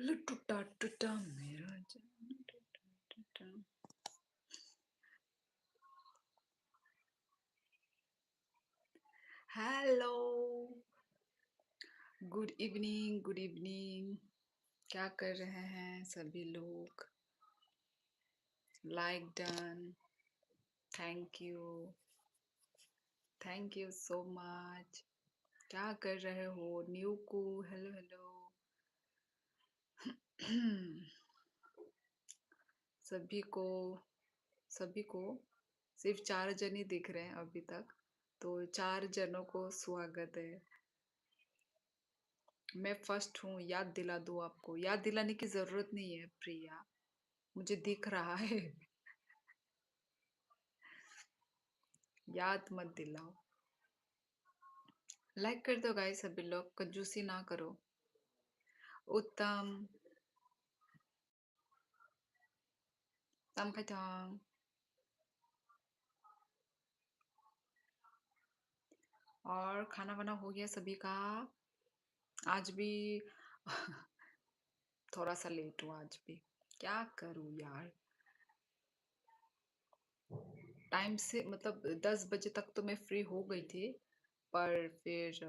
टूटा टूटा मेरा जान टूटा टूटा। Hello, good evening, good evening. क्या कर रहे हैं सभी लोग? Like done, thank you so much. क्या कर रहे हो न्यू को? Hello hello. सभी को सभी को सिर्फ 4 जन ही दिख रहे हैं अभी तक, तो 4 जनों को स्वागत है। मैं फर्स्ट हूँ, याद दिला दूँ आपको? याद दिलाने की जरूरत नहीं है प्रिया, मुझे दिख रहा है। याद मत दिलाओ। लाइक कर दो गाइस, सभी लोग कंजूसी ना करो। उत्तम, तम खैतांग। और खाना वाना हो गया सभी का? आज भी थोड़ा सा लेट हुआ आज भी, क्या करूँ यार। टाइम से मतलब 10 बजे तक तो मैं फ्री हो गई थी, पर फिर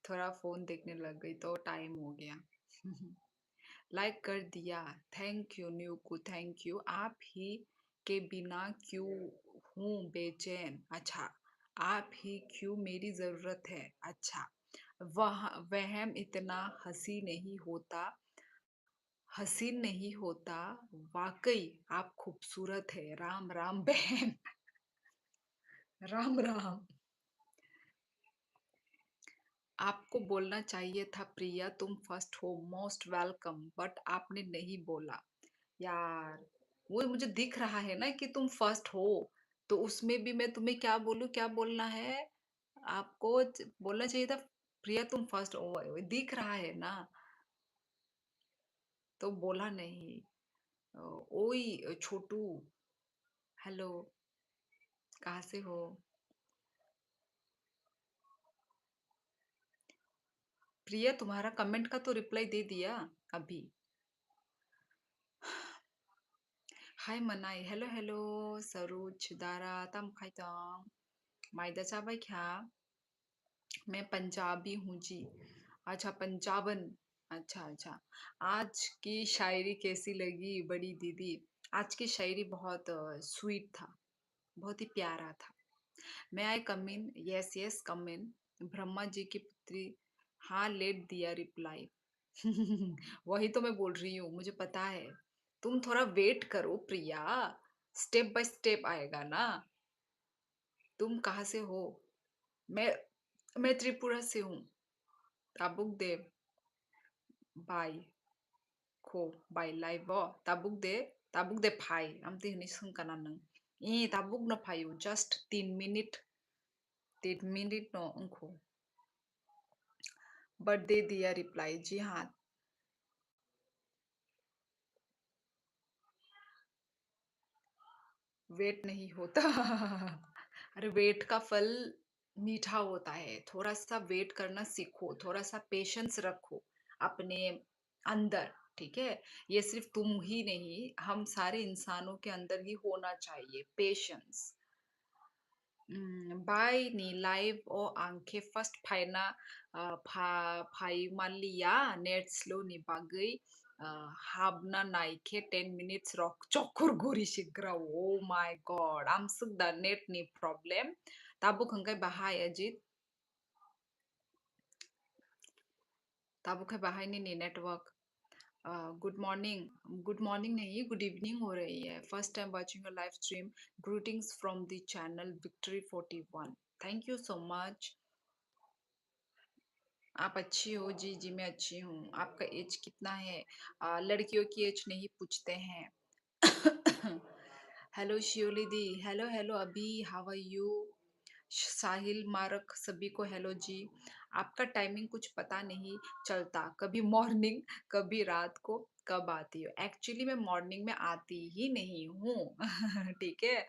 थोड़ा फोन देखने लग गई तो टाइम हो गया। लाइक कर दिया, थैंक यू न्यू को, थैंक यू। आप ही के बिना क्यों हूँ बेचैन? अच्छा, आप ही क्यों मेरी जरूरत है? अच्छा, वह वहम इतना हसीन नहीं होता, वाकई आप खूबसूरत है। राम राम बहन। राम राम। आपको बोलना चाहिए था प्रिया, तुम फर्स्ट हो, मोस्ट वेलकम, बट आपने नहीं बोला यार। वो मुझे दिख रहा है ना कि तुम फर्स्ट हो, तो उसमें भी मैं तुम्हें क्या बोलूं? क्या बोलना है आपको? बोलना चाहिए था प्रिया तुम फर्स्ट हो, दिख रहा है ना, तो बोला नहीं। ओई छोटू, हेलो, कहाँ से हो? प्रिया तुम्हारा कमेंट का तो रिप्लाई दे दिया अभी। हाय मनाई, हेलो हेलो। सरूज दारा तम खाइतों माइदा चाबाई क्या? मैं पंजाबी हूँ जी। अच्छा, पंजाबन। अच्छा अच्छा। आज की शायरी कैसी लगी बड़ी दीदी? आज की शायरी बहुत स्वीट था, बहुत ही प्यारा था। मैं आई कम इन? यस यस कम इन। ब्रह्मा जी की पुत्री, हाँ लेट दिया रिप्लाई। वही तो मैं बोल रही हूँ, मुझे पता है। तुम थोड़ा वेट करो प्रिया, स्टेप बाय स्टेप आएगा ना। तुम कहाँ से हो? मैं मैं त्रिपुरा से हूँ। ताबुक दे बाय खो बाय लाइव ताबुक दे फाइ आमती हनी सोंकाना नों ताबुक न फायु जस्ट 3 मिनट न उनको बट दे दिया रिप्लाई। जी हाँ, वेट नहीं होता। अरे वेट का फल मीठा होता है, थोड़ा सा वेट करना सीखो, थोड़ा सा पेशेंस रखो अपने अंदर। ठीक है, ये सिर्फ तुम ही नहीं, हम सारे इंसानों के अंदर ही होना चाहिए patience. Bye ni live o angke first phaina phaimalia net slow ni bagai habna naike 10 minutes rock chokur gori shigra. Oh my god, am suk the net ni problem tabu khangkai bahai ajit, tabu khai bahai ni network। Good morning नहीं, good evening हो रही है। First time watching a live stream, greetings from the channel victory 41। Thank you so much. आप अच्छी हो? जी जी मैं अच्छी हूँ। आपका एज कितना है? लड़कियों की एज नहीं पूछते हैं। हेलो शियोली दी, हेलो हेलो अभी, हाउ आर यू? साहिल मारक, सभी को हेलो जी। आपका टाइमिंग कुछ पता नहीं चलता, कभी मॉर्निंग कभी रात को कब आती हो? एक्चुअली मैं मॉर्निंग में आती ही नहीं हूँ। ठीक है,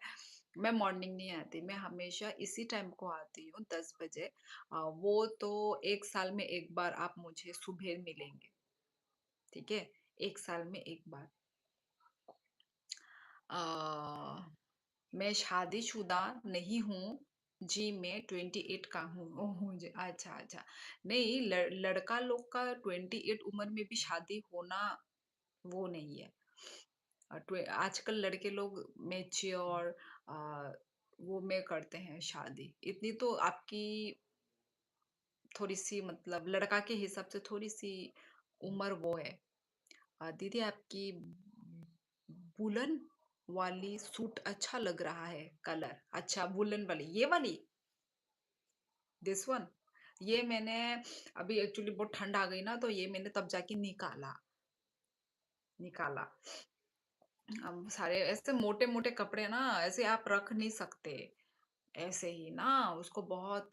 मैं मॉर्निंग नहीं आती, मैं हमेशा इसी टाइम को आती हूँ, 10 बजे। वो तो 1 साल में एक बार आप मुझे सुबह मिलेंगे। ठीक है, 1 साल में एक बार। आ, मैं शादीशुदा नहीं हूँ जी, मैं 28 का हूँ। ओह जी, अच्छा अच्छा। नहीं, लड़का लोग का 28 उम्र में भी शादी होना वो नहीं है। आजकल लड़के लोग मैच्योर वो में करते हैं शादी। इतनी तो आपकी थोड़ी सी मतलब लड़का के हिसाब से थोड़ी सी उम्र वो है। दीदी आपकी वुलन वाली सूट अच्छा लग रहा है, कलर अच्छा वुलन वाली, ये वाली, दिस वन। ये मैंने अभी एक्चुअली बहुत ठंड आ गई ना, तो ये मैंने तब जाके निकाला निकाला। अब सारे ऐसे मोटे मोटे कपड़े ना ऐसे आप रख नहीं सकते, ऐसे ही ना उसको बहुत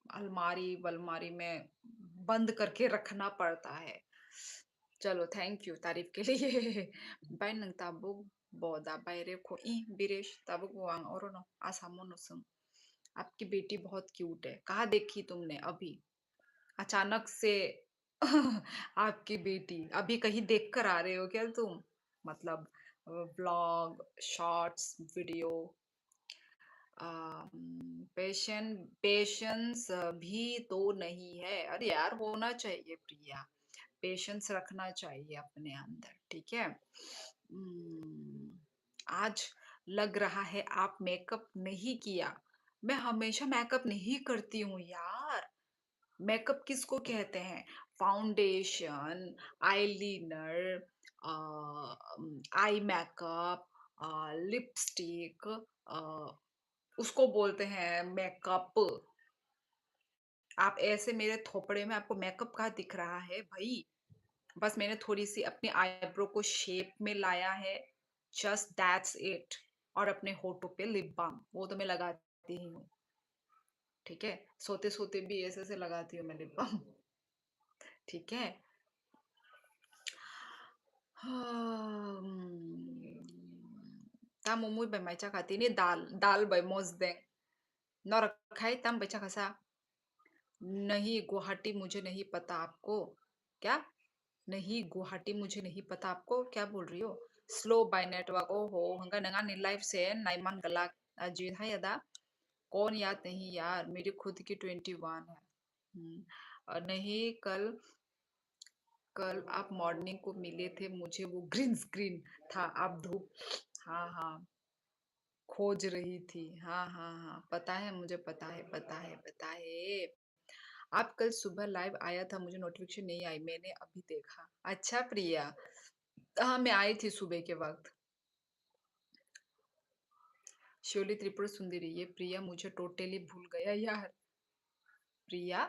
अलमारी वलमारी में बंद करके रखना पड़ता है। चलो थैंक यू तारीफ के लिए। बाय नंग ताबुक बोदा बायरे को ई बिरेश ताबुक वांग ओरोनो आसामोनो सुन। आपकी बेटी बहुत क्यूट है, कहाँ देखी तुमने अभी अचानक से? आपकी बेटी अभी कहीं देख कर आ रहे हो क्या तुम? मतलब व्लॉग, शॉर्ट्स, वीडियो। पेशेंस भी तो नहीं है। अरे यार होना चाहिए प्रिया, पेशेंस रखना चाहिए अपने अंदर, ठीक है। आज लग रहा है आप मेकअप नहीं किया। मैं हमेशा मेकअप नहीं करती हूँ यार। मेकअप किसको कहते हैं? Foundation, eyeliner, eye makeup, lipstick, उसको बोलते हैं मेकअप। आप ऐसे मेरे थोपड़े में आपको मेकअप कहाँ दिख रहा है भाई? बस मैंने थोड़ी सी अपने आईब्रो को शेप में लाया है, जस्ट दैट्स इट। और अपने होठों पे लिप बाम वो तो मैं लगाती ही हूँ, ठीक है। सोते सोते भी ऐसे ऐसे लगाती हूँ मैं लिप बाम, ठीक है। Ta mo muy bài mày chắc hả tí ni दाल दाल bài मोजदें nó रखाई तम बचा खसा। नहीं गुवाहाटी मुझे नहीं पता आपको क्या? नहीं गुवाहाटी मुझे नहीं पता आपको क्या बोल रही हो? स्लो बाय नेटवर्क ओ हो हंगा नंगा नी लाइफ से नाइमान गलाक अजीत है यदा। कौन याद नहीं यार, मेरी खुद की 21 है। और नहीं कल कल आप मॉर्निंग को मिले थे मुझे, वो ग्रीन स्क्रीन था, आप धूप। हाँ हाँ, खोज रही थी, हाँ हाँ हाँ, पता है मुझे, पता है पता है पता है। आप कल सुबह लाइव आया था, मुझे नोटिफिकेशन नहीं आई, मैंने अभी देखा। अच्छा प्रिया, हाँ मैं आई थी सुबह के वक्त। शिवली त्रिपुरा सुंदरी, ये प्रिया मुझे टोटली भूल गया यार। प्रिया,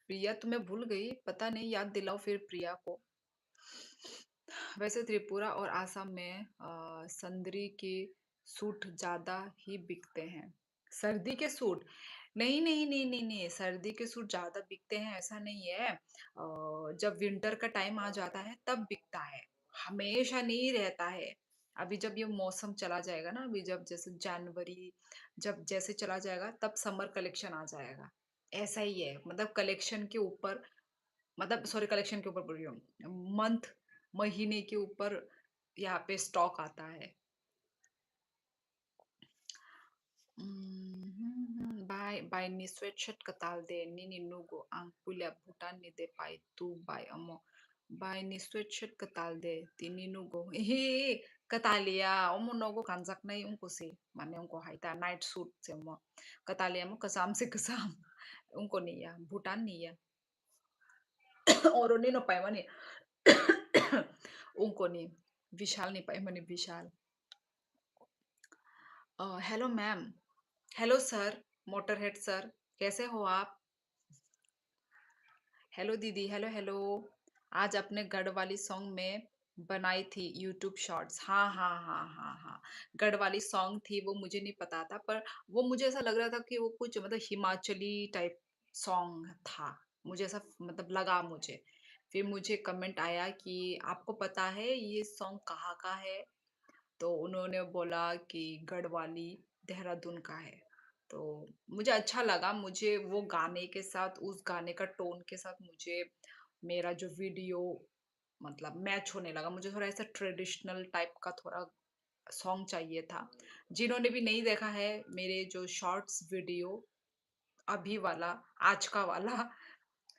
प्रिया तुम्हें भूल गई, पता नहीं, याद दिलाओ फिर प्रिया को। वैसे त्रिपुरा और आसाम में संदरी के सूट ज्यादा ही बिकते हैं। सर्दी के सूट? नहीं नहीं नहीं नहीं नहीं, सर्दी के सूट ज्यादा बिकते हैं ऐसा नहीं है। जब विंटर का टाइम आ जाता है तब बिकता है, हमेशा नहीं रहता है। अभी जब ये मौसम चला जाएगा ना, अभी जब जैसे जनवरी जब जैसे चला जाएगा तब समर कलेक्शन आ जाएगा। ऐसा ही है, मतलब कलेक्शन के ऊपर, मतलब सॉरी कलेक्शन के ऊपर बोल रही हूँ, मंथ महीने के ऊपर यहाँ पे स्टॉक आता है। By ni sweatshirt katalde nini nugo ang pulya Bhutan ni de pai tu by amo. By ni sweatshirt katalde tini nugo. Katalia omo nogo kanjak na yung kusi. Mane yung ko haita night suit se mo. Katalia mo kasam se kasam. उनको नहीं है, भूटान नहीं है। और उन्हें ना पाए मने। उनको नहीं, विशाल नहीं पाए मने Vishal. Hello ma'am, hello sir, Motorhead sir, कैसे हो आप? हेलो दीदी, हेलो हेलो। आज अपने गढ़ वाली सॉन्ग में बनाई थी यूट्यूब शॉर्ट्स। हाँ हाँ हाँ हाँ हाँ, गढ़ वाली सॉन्ग थी वो, मुझे नहीं पता था, पर वो मुझे ऐसा लग रहा था कि वो कुछ मतलब हिमाचली टाइप सॉन्ग था, मुझे ऐसा मतलब लगा मुझे। फिर मुझे कमेंट आया कि आपको पता है ये सॉन्ग कहाँ का है? तो उन्होंने बोला कि गढ़वाली देहरादून का है। तो मुझे अच्छा लगा, मुझे वो गाने के साथ, उस गाने का टोन के साथ मुझे मेरा जो वीडियो मतलब मैच होने लगा। मुझे थोड़ा ऐसा ट्रेडिशनल टाइप का थोड़ा सॉन्ग चाहिए था। जिन्होंने भी नहीं देखा है मेरे जो शॉर्ट्स वीडियो अभी वाला, आज का वाला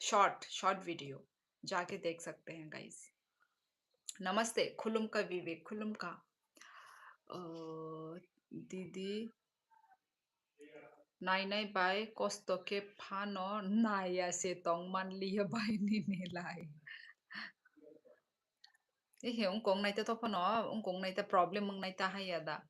शॉर्ट शॉर्ट वीडियो जाके देख सकते हैं गाइस। नमस्ते, खुलुम का विवेक, खुलुम का। दीदी नाइनाइ बाय कस्त'के फानो नायासे tongmanliya बायनि नेलाय। Ihe ungkong naita to pano, ungkong naita problem mong naita hayada.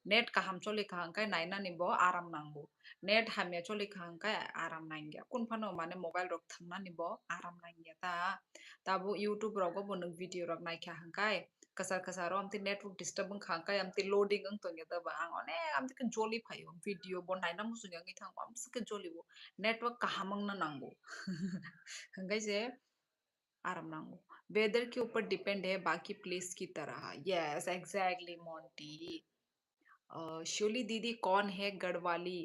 Net kaham choli kahangkai naina nibo aram nangbo. Net hamya choli kahangkai aram nangya. Kun pano mane mobile rok thangna nibo aram nangya ta. Tabu YouTube rogo bo nung video rok nai kahangkai. Kasar kasar amti network disturb ang kahangkai amti loading ang tongya ta ba ang one amti kan joli phayo video bo naina musunya ngi thang am sike joli bo. Network kahamang na nangbo. हंगाई से आराम नांगो weather के ऊपर depend है बाकी place की तरह yes exactly Monty शोली दीदी कौन है गढ़वाली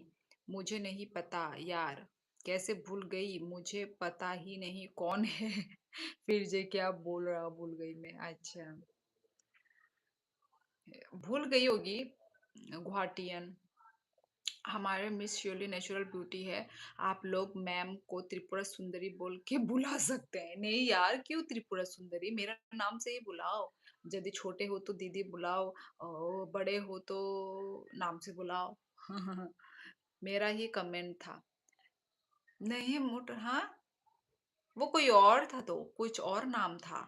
मुझे नहीं पता यार कैसे भूल गई मुझे पता ही नहीं कौन है फिर जे क्या बोल रहा भूल गई मैं अच्छा भूल गई होगी गुवाहाटियन हमारे मिस श्योली नेचुरल ब्यूटी है आप लोग मैम को त्रिपुरा सुंदरी बोल के बुला सकते हैं नहीं यार क्यों त्रिपुरा सुंदरी मेरा नाम से ही बुलाओ यदि छोटे हो तो दीदी बुलाओ और बड़े हो तो नाम से बुलाओ मेरा ही कमेंट था नहीं मोटर हाँ वो कोई और था तो कुछ और नाम था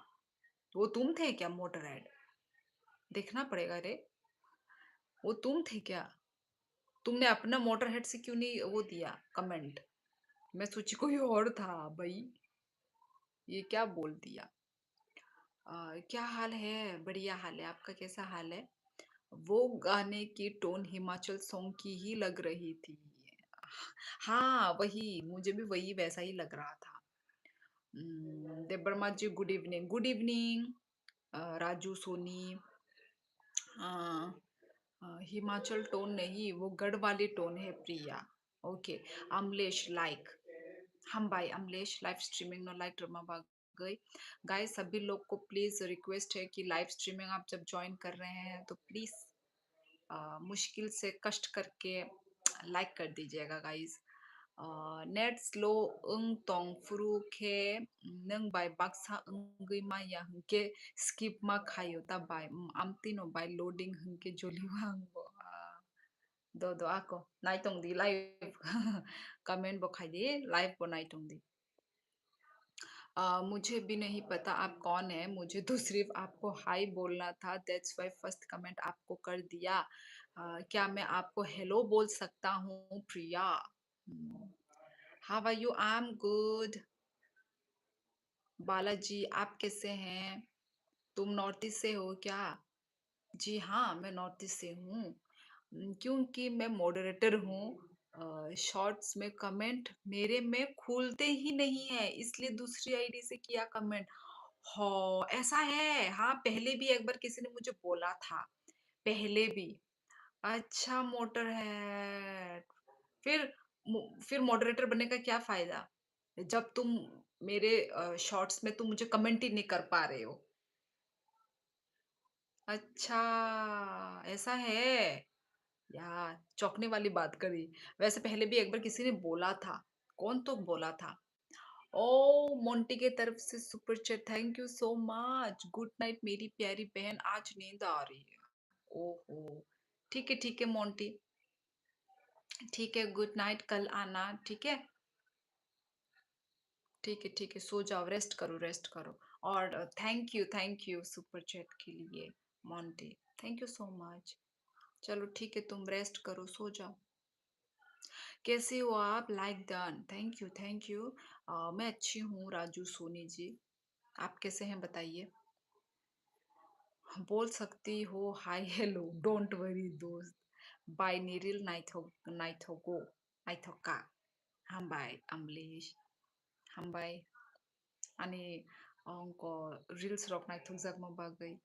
वो तुम थे क्या मोटर हेड देखना पड़ेगा रे वो तुम थे क्या तुमने अपना मोटर हेड से क्यों नहीं वो दिया कमेंट मैं सोची कोई और था भाई ये क्या बोल दिया क्या हाल है बढ़िया हाल है आपका कैसा हाल है वो गाने की टोन हिमाचल सॉन्ग की ही लग रही थी हाँ वही मुझे भी वही वैसा ही लग रहा था Debbarma ji good evening good evening Raju Soni अ, हिमाचल टोन नहीं वो गढ़ वाली टोन है प्रिया ओके अमलेश लाइक हम भाई Amlesh live streaming no like drama बाग गई गाइस सभी लोग को प्लीज रिक्वेस्ट है कि लाइव स्ट्रीमिंग आप जब ज्वाइन कर रहे हैं तो प्लीज मुश्किल से कष्ट करके लाइक कर दीजिएगा गाइस नेट स्लो उंग तोंग फ्रू के नंग बाय बक्सा उंगई मा या हंके स्किप मा खायो ता बाय आमतिनो बाय लोडिंग हंके जोली वांगो दो दो आको नाइ तोंग दी लाइव कमेंट बो खाई दी लाइव बो नाइ तोंग दी मुझे भी नहीं पता आप कौन है मुझे तो सिर्फ आपको हाय बोलना था दैट्स वाई फर्स्ट कमेंट आपको कर दिया क्या मैं आपको हेलो बोल सकता हूँ Priya how are you I am good Balaji आप कैसे हैं तुम नॉर्थ ईस्ट से हो क्या जी हाँ मैं नॉर्थ ईस्ट से हूँ क्योंकि मैं मॉडरेटर हूँ शॉर्ट्स में कमेंट मेरे में खुलते ही नहीं है इसलिए दूसरी आईडी से किया कमेंट हाँ ऐसा है हाँ पहले भी एक बार किसी ने मुझे बोला था पहले भी अच्छा मोटर है फिर फिर मॉडरेटर बनने का क्या फायदा जब तुम मेरे शॉर्ट्स में तुम मुझे कमेंट ही नहीं कर पा रहे हो अच्छा ऐसा है यार चौंकने वाली बात करी वैसे पहले भी एक बार किसी ने बोला था कौन तो बोला था ओ मोंटी के तरफ से super chat thank you so much good night मेरी प्यारी बहन आज नींद आ रही है ओहो ठीक है मोंटी ठीक है गुड नाइट कल आना ठीक है सो जाओ रेस्ट करो और थैंक यू सुपर चैट के लिए Monty thank you so much चलो ठीक है तुम रेस्ट करो सो जाओ कैसे हो आप लाइक डन थैंक यू मैं अच्छी हूँ राजू सोनी जी आप कैसे हैं बताइए बोल सकती हो हाय हेलो डोंट वरी दोस्त बाय निरिल नाइथोगो नाइथोका हम बाय अमलेश हम बाय अनि अंको रील्स रॉक नाइथोक में बागई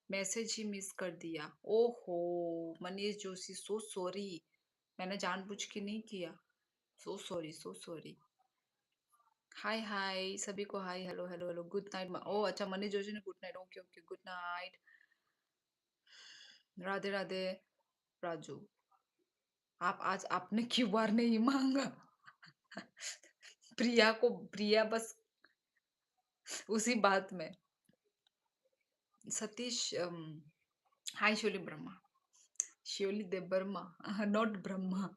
मैसेज ही मिस कर दिया ओहो मनीष जोशी सो सॉरी मैंने जानबूझ के नहीं किया सो सॉरी हाय हाय सभी को hi hello hello hello good night. ओ अच्छा मनीष जोशी ने good night. Okay okay good night. Radhe Radhe. Raju आप आज आपने क्यों बार नहीं मांगा? प्रिया बस उसी बात में। सतीश हाय शिवली ब्रह्मा। शिवली दे ब्रह्मा नॉट ब्रह्मा।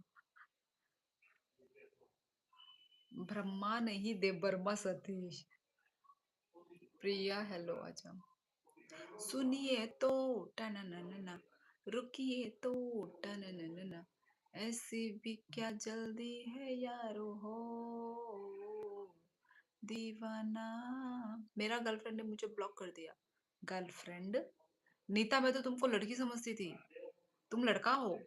ब्रह्मा नहीं दे ब्रह्मा सतीश। प्रिया हेलो अच्छा। सुनिए तो टनननना रुकिए तो टनननना ऐसी भी क्या जल्दी है यारो हो दीवाना। मेरा गर्लफ्रेंड ने मुझे ब्लॉक कर दिया। गर्लफ्रेंड? नीता मैं तो तुमको लड़की समझती थी। तुम लड़का हो।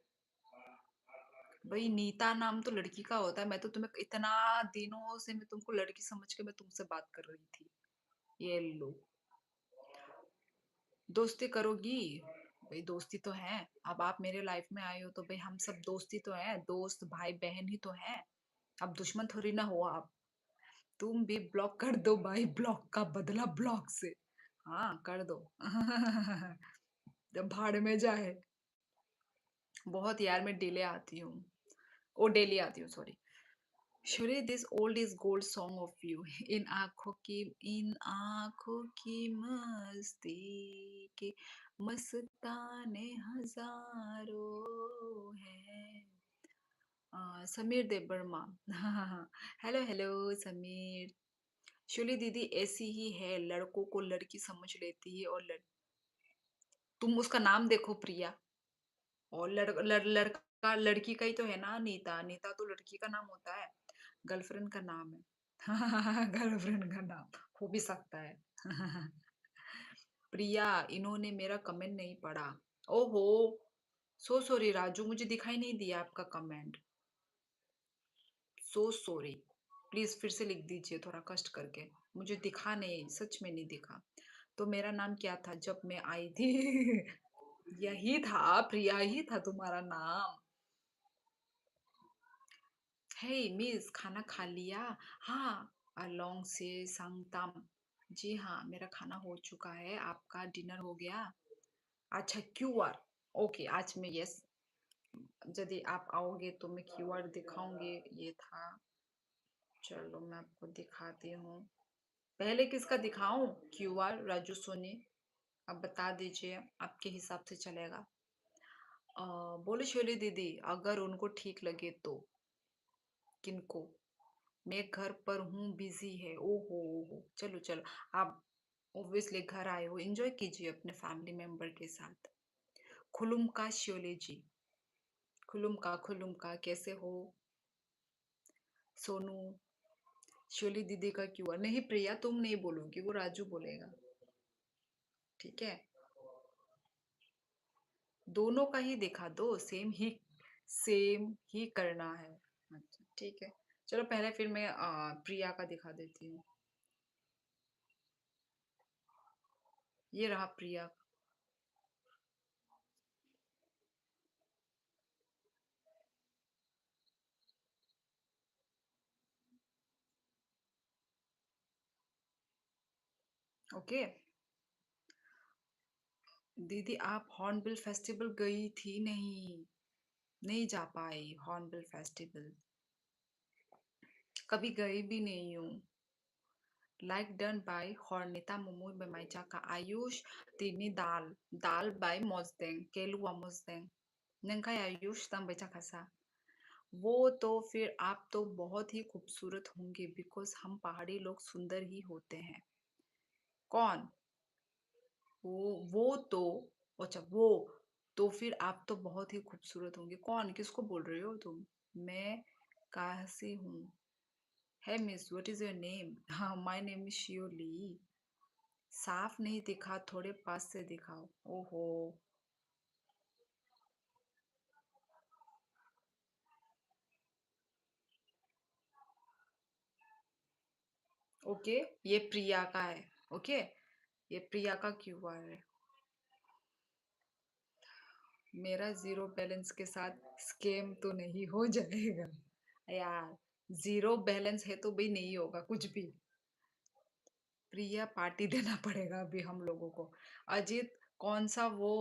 भाई नीता नाम तो लड़की का होता है। मैं तो तुम्हें इतना दिनों से मैं तुमको लड़की समझ के मैं तुमसे बात कर रही थी। ये लो। दोस्ती करोगी? भाई दोस्ती तो है। अब आप मेरे लाइफ में आए हो तो भाई हम सब दोस्ती तो है। दोस्त भाई बहन ही तो है। अब दुश्मन थोड़ी ना हो आप। तुम भी ब्लॉक कर दो भाई। ब्लॉक का बदला ब्लॉक से। हाँ कर दो। जब भाड़ में जाए। बहुत यार मैं डिले आती हूँ। ओ डेली आती हूँ sorry. Surely this old is gold song of you इन आँखों की मस्ती के मस्ताने हजारों हैं। Sameer Debbarma hello hello Sameer. शुली दीदी ऐसी ही है लड़कों को लड़की समझ लेती है और तुम उसका नाम देखो प्रिया। और लड़का लड़की का ही तो है ना। नीता नीता तो लड़की का नाम होता है। गर्लफ्रेंड का नाम है। गर्लफ्रेंड का नाम हो भी सकता है। प्रिया इन्होंने मेरा कमेंट नहीं पढ़ा। ओहो सो सॉरी राजू मुझे दिखाई नहीं दिया आपका कमेंट। So sorry. प्लीज फिर से लिख दीजिए थोड़ा कष्ट करके। मुझे दिखा नहीं सच में नहीं दिखा। तो मेरा नाम क्या था जब मैं आई थी? यही था प्रिया ही था तुम्हारा नाम। हे मिस खाना खा लिया? हाँ अलोंग से संगतम। जी हाँ मेरा खाना हो चुका है। आपका डिनर हो गया? अच्छा क्यूआर। ओके आज मैं यस। यदि आप आओगे तो मैं क्यूआर दिखाऊंगी। ये था। चलो मैं आपको दिखाती हूँ। पहले किसका दिखाऊं? क्यूआर राजू सोनी। अब बता दीजिए आपके हिसाब से चलेगा। बोले शोली दीदी अगर उनको ठीक लगे तो। किनको? मैं घर पर हूँ बिजी है। ओहो ओहो चलो चलो। आप ऑब्वियसली घर आए हो एंजॉय कीजिए अपने फैमिली मेंबर के साथ। खुलुम का श्योले जी। खुलुम का कैसे हो? सोनू। श्योली दीदी का क्यों नहीं? प्रिया तुम नहीं बोलोगी वो राजू बोलेगा। ठीक है। दोनों का ही दिखा दो। सेम ही करना है। अच्छा ठीक है। चलो पहले फिर मैं प्रिया का दिखा देती हूँ। ये रहा प्रिया। ओके। दीदी आप हॉर्नबिल फेस्टिवल गई थी नहीं? नहीं जा पाई हॉर्नबिल फेस्टिवल। कभी गई भी नहीं हूँ। लाइक डन बाय हॉर्निता मोमोई बमाइचाका आयुष तिनी दाल दाल बाय मोजदेंग केलुआ मोजदेंग नंखाय आयुष तम बेचाखासा। वो तो फिर आप तो बहुत ही खूबसूरत होंगे बिकॉज हम पहाड़ी लोग सुंदर ही होते हैं। कौन? वो तो अच्छा वो तो फिर आप तो बहुत ही खूबसूरत होंगे। कौन किसको बोल रहे हो तुम? मैं कहाँ से हूँ? है miss what is your name? हाँ माय नेम इज शियोली। साफ नहीं दिखा थोड़े पास से दिखाओ। ओहो। ओके ये प्रिया का है। ओके ये प्रिया का क्यूआर है। मेरा जीरो बैलेंस के साथ स्कैम तो नहीं हो जाएगा यार? ज़ीरो बैलेंस है तो भई नहीं होगा कुछ भी। प्रिया पार्टी देना पड़ेगा अभी हम लोगों को। अजीत कौन-सा वो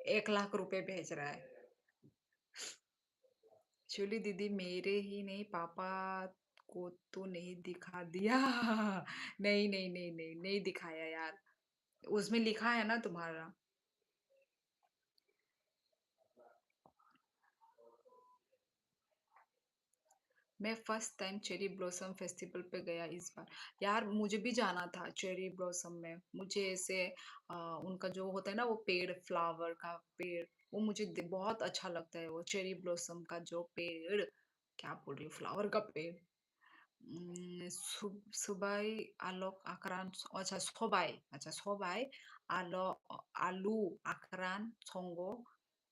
1 लाख रुपए भेज रहा है। एक्चुअली दीदी मेरे ही नहीं पापा को तो नहीं दिखा दिया। नहीं, नहीं, नहीं, नहीं, नहीं दिखाया यार। उसमें लिखा है ना तुम्हारा। मैं first time cherry blossom festival पे गया इस बार। यार मुझे भी जाना था चेरी ब्लॉसम में। मुझे ऐसे उनका जो होता है ना वो पेड़ फ्लावर का पेड़ वो मुझे बहुत अच्छा लगता है वो चेरी ब्लॉसम का जो पेड़ क्या बोल रही हूँ फ्लावर का पेड़ सुबाई आलोक आक्रान अच्छा सोबाई आलो आलू आक्रान songo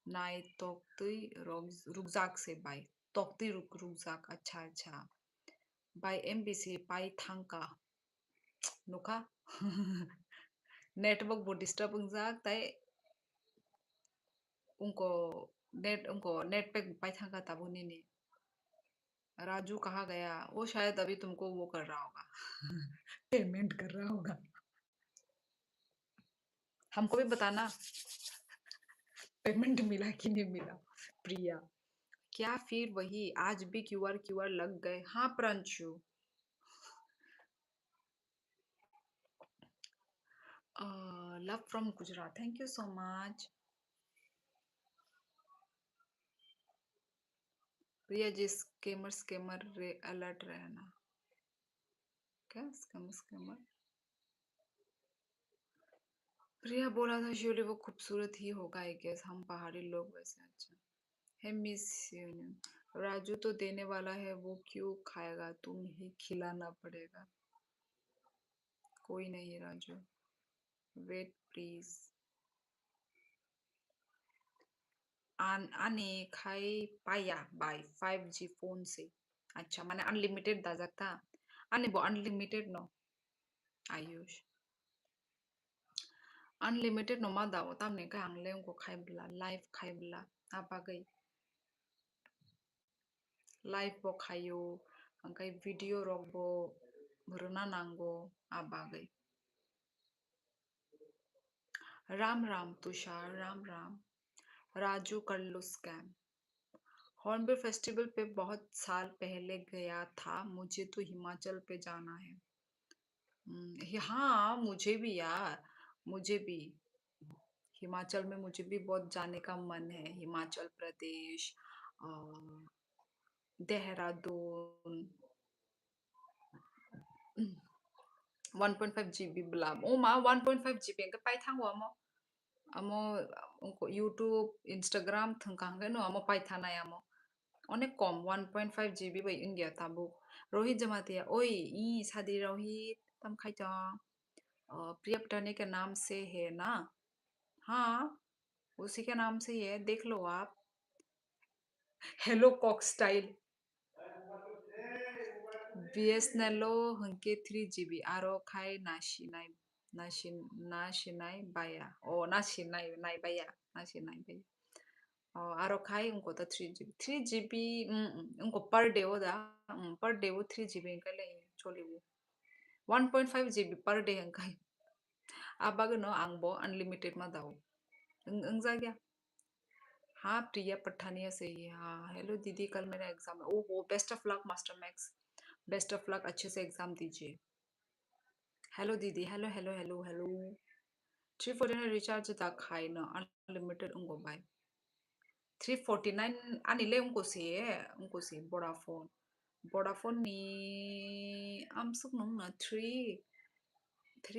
नाइ तोक्तुई रुकजाक से बाई तोक्तुई रुकजाक अच्छा अच्छा बाई एमबीसी पाई थांका नुका नेटवर्क बहुत डिस्टर्ब जाक ताई उनको नेट पैक पाई थांका ताबू नहीं राजू कहाँ गया वो शायद अभी तुमको वो कर रहा होगा पेमेंट कर रहा होगा हमको भी बताना पेमेंट मिला कि नहीं मिला प्रिया क्या फिर वही आज भी क्यूआर लग गए हाँ Pranshu love from Gujarat thank you so much Priya ji scammer scammer रे अलर्ट रहना क्या स्कैमर स्कैमर प्रिया बोला था शिवली वो खूबसूरत ही होगा आई गेस हम पहाड़ी लोग वैसे अच्छा है मिस यू राजू तो देने वाला है वो क्यों खाएगा तुम ही खिलाना पड़ेगा कोई नहीं राजू वेट प्लीज आने खाई पाया बाय 5G फोन से अच्छा मैंने अनलिमिटेड दाजकता आने वो अनलिमिटेड नो आयुष अनलिमिटेड नो मा दाओ तामने का आंगले उनको खाइबला लाइव खाइबला apa गई लाइव बो खायो अंकाई वीडियो रखबो भरना नांगो apa गई राम राम तुषार राम राम राजू कर लो स्कैम हॉर्नबिल फेस्टिवल पे बहुत साल पहले गया था मुझे तो हिमाचल पे जाना है हाँ मुझे भी यार मुझे भी हिमाचल में मुझे भी बहुत जाने का मन है हिमाचल प्रदेश अ, Dehradun 1.5 GB belum oh ma 1.5 GB cái pai thang wa mo amo uनको YouTube Instagram thengkang ke no amo pai thana ya mo অনেক কম 1.5 GB by India tabu Rohit Jamatia ओए ई शादी रोहित तम खाई प्रिया पटाने के नाम से है ना हाँ उसी के नाम से ही है देख लो आप हेलो कॉक स्टाइल BSNL हंके 3 GB आरो खाई नाशिनाई बाया ओ नाशिनाई नाई बाया नाशिनाई बाया आरो खाई उनको तो 3 GB उनको पर डे हो दा पर डे वो 3 GB का ले चोली वो 1.5 GB पर डे हंकाई अब अगर नो आंगबो अनलिमिटेड मा दाओ अंग जा गया हाँ प्रिया पठानिया से ही हाँ हेलो दीदी कल मेरा एग्जाम है ओहो best of luck master max best of luck अच्छे से एग्जाम दीजिए हेलो दीदी hello hello hello hello 349 recharge तक खाई ना अनलिमिटेड उनको bye 349 anile unko si Vodafone ni amsuk nung na 3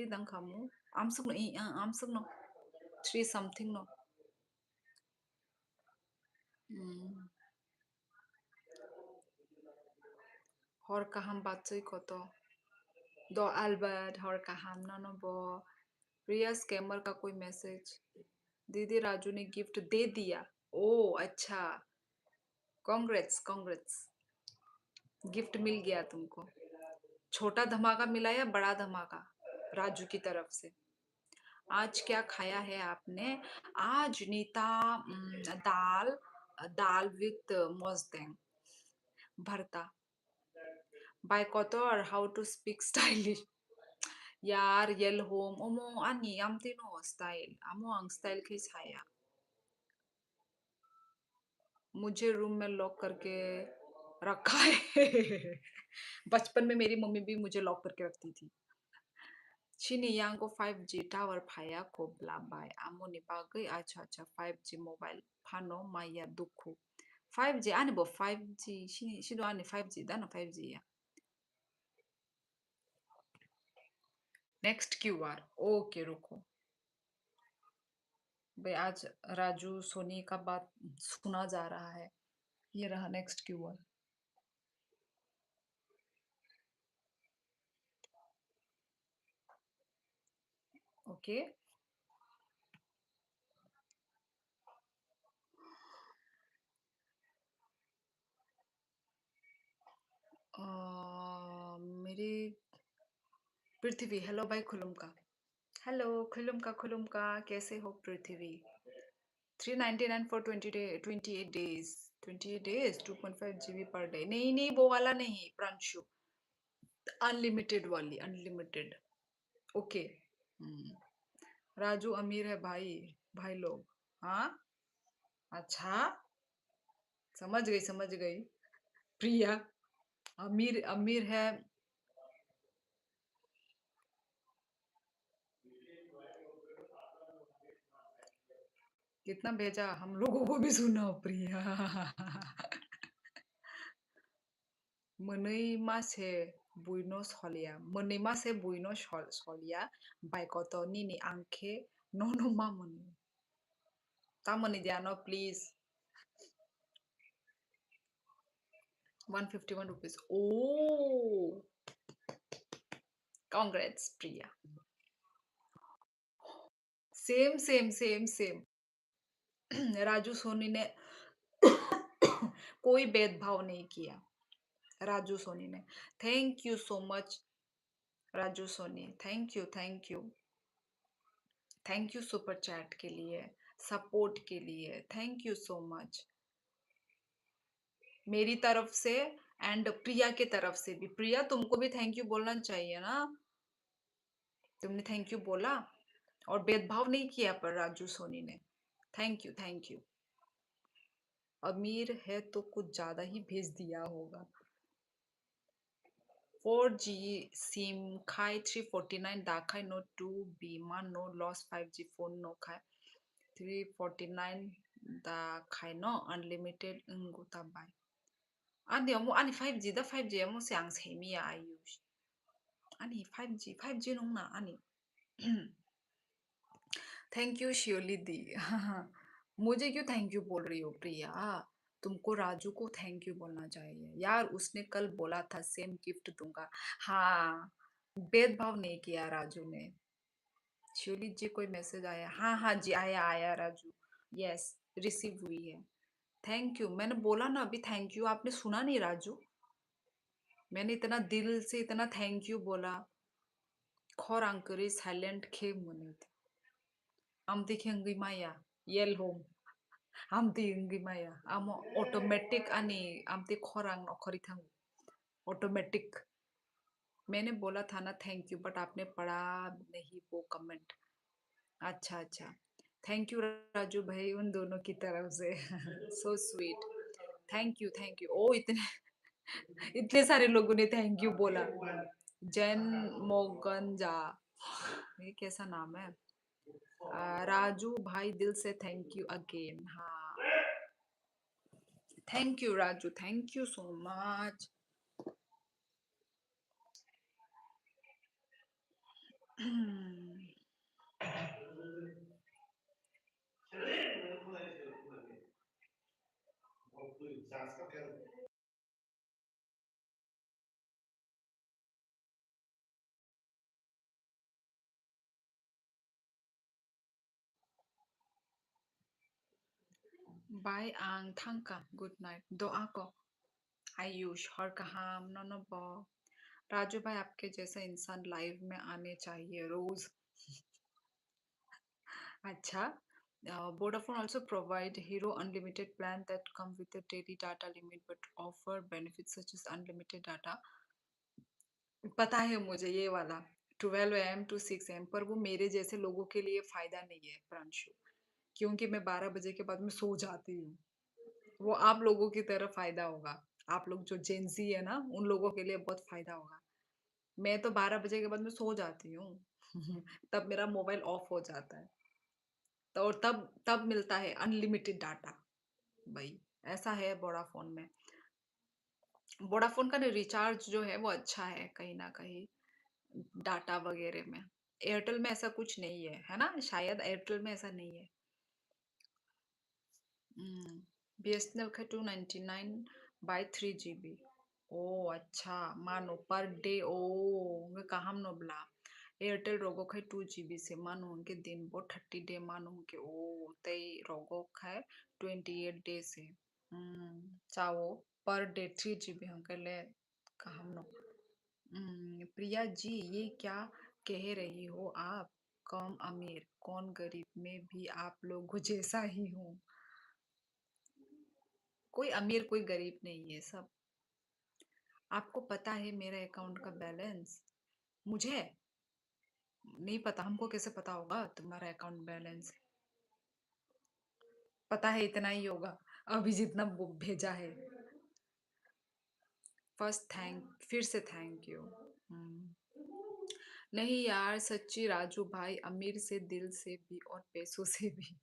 dang kamu amsuk no amsuk no 3 something no hor kaham batsui koto दो Albert और कहा no बो प्रिया स्कैमर का कोई मैसेज दीदी राजू ने गिफ्ट दे दिया ओ अच्छा कांग्रेट्स कांग्रेट्स गिफ्ट मिल गया तुमको छोटा धमाका मिला या बड़ा धमाका राजू की तरफ से आज क्या खाया है आपने आज नीता दाल दाल विथ मोजदेंग भरता by kotor how to speak stylish यार यल होम ओमो आनी आमते नो स्टाइल आमो आंग स्टाइल के छाया मुझे रूम में लॉक करके रखा है बचपन में मेरी मम्मी भी मुझे लॉक करके रखती थी Sini yang ko 5G tower phaya ko blabai amoni bagai acha acha 5G mobile phano maya dukhu 5G ani bo 5G shini shido ani 5G dana 5G ya next QR okay रुको भाई आज राजू सोनी का बात सुना जा रहा है ये रहा नेक्स्ट क्यूआर ओके मेरी पृथ्वी हेलो भाई खुलुम का हेलो खुलुम का कैसे हो पृथ्वी 399 for 28 days 28 days 2.5 GB per day नहीं नहीं वो वाला नहीं प्रांशु अनलिमिटेड वाली अनलिमिटेड ओके राजू अमीर है भाई भाई लोग हाँ अच्छा समझ गई प्रिया अमीर अमीर है कितना भेजा हम लोगों को भी सुनाओ प्रिया मोननै मासे बुइनो सलिया मोननै मासे बुइनो सलिया बाइकото nini angke nono mamoni tamani diano please 151 rupees oh congrats Priya same Raju Soni ने कोई भेदभाव नहीं किया राजू सोनी ने thank you so much Raju Soni thank you super chat के लिए सपोर्ट के लिए थैंक यू सो मच मेरी तरफ से एंड प्रिया के तरफ से भी प्रिया तुमको भी थैंक यू बोलना चाहिए ना तुमने थैंक यू बोला और भेदभाव नहीं किया पर राजू सोनी ने थैंक यू अमीर है तो कुछ ज्यादा ही भेज दिया होगा 4G SIM khai 349 dakhai no 2B man no loss 5G phone no khai 349 dakhai no unlimited nguta bai ani amo ani 5G da 5G amo siang semi ya ayush ani 5G nong na ani thank you Shiyoli दी मुझे क्यों thank you बोल रही हो प्रिया तुमको राजू को thank you बोलना चाहिए यार उसने कल बोला था सेम गिफ्ट दूंगा हाँ भेदभाव नहीं किया राजू ने शियोली जी कोई मैसेज आया हाँ जी आया राजू यस रिसीव हुई है थैंक यू मैंने बोला ना अभी थैंक यू आपने सुना नहीं राजू मैंने इतना दिल से इतना थैंक यू बोला खौर अंकरी साइलेंट खे मुनी amti khengi maya yel home amti ngi maya amo automatic ani amti khorang no khori thang automatic मैंने बोला था ना थैंक यू बट आपने पढ़ा नहीं वो कमेंट अच्छा थैंक यू राजू भाई उन दोनों की तरफ से सो स्वीट थैंक यू ओ इतने इतने सारे लोगों ने थैंक यू बोला जैन मोगंजा ये कैसा नाम है राजू भाई दिल से थैंक यू अगेन हाँ thank you Raju thank you so much bye आंग थांका गुड नाइट दोआ को आयुष हर कहाम नोनोबो राजू भाई आपके जैसा इंसान लाइव में आने चाहिए रोज अच्छा Vodafone also provide Hero Unlimited plan that come with a daily data limit but offer benefits such as unlimited data. पता है मुझे ये वाला 12 AM to 6 AM, पर वो मेरे जैसे लोगों के लिए फायदा नहीं है प्रांशु, क्योंकि मैं 12 बजे के बाद में सो जाती हूँ। वो आप लोगों की तरह फायदा होगा। आप लोग जो जेंजी है ना, उन लोगों के लिए बहुत फायदा होगा। मैं तो 12 बजे के बाद में सो जाती हूँ। तब मेरा मोबाइल ऑफ हो जाता है। तो और तब तब मिलता है अनलिमिटेड डाटा। भाई ऐसा है वोडाफोन में। वोडाफोन का रिचार्ज जो है वो अच्छा है कहीं ना कहीं, डाटा वगैरह में। एयरटेल में ऐसा कुछ नहीं है ना, शायद एयरटेल में ऐसा नहीं है। बीएसएनएल का 299 बाय 3 GB। ओ अच्छा, मानो पर डे ओ मैं कहाँ न बोला। एयरटेल रोगो है 2 GB से मानो उनके दिन वो 30 डे मानो उनके ओ तई रोगो है 28 डे से। चाहो पर डे 3 GB हम कर ले कहाँ न। प्रिया जी, ये क्या कह रही हो आप? कौन अमीर कौन गरीब, मैं भी आप लोगों जैसा ही हूँ। कोई अमीर कोई गरीब नहीं है सब। आपको पता है मेरा अकाउंट का बैलेंस? मुझे नहीं पता, हमको कैसे पता होगा तुम्हारा अकाउंट बैलेंस? पता है इतना ही होगा, अभी जितना वो भेजा है। फर्स्ट थैंक फिर से थैंक यू। नहीं यार सच्ची राजू भाई, अमीर से दिल से भी और पैसों से भी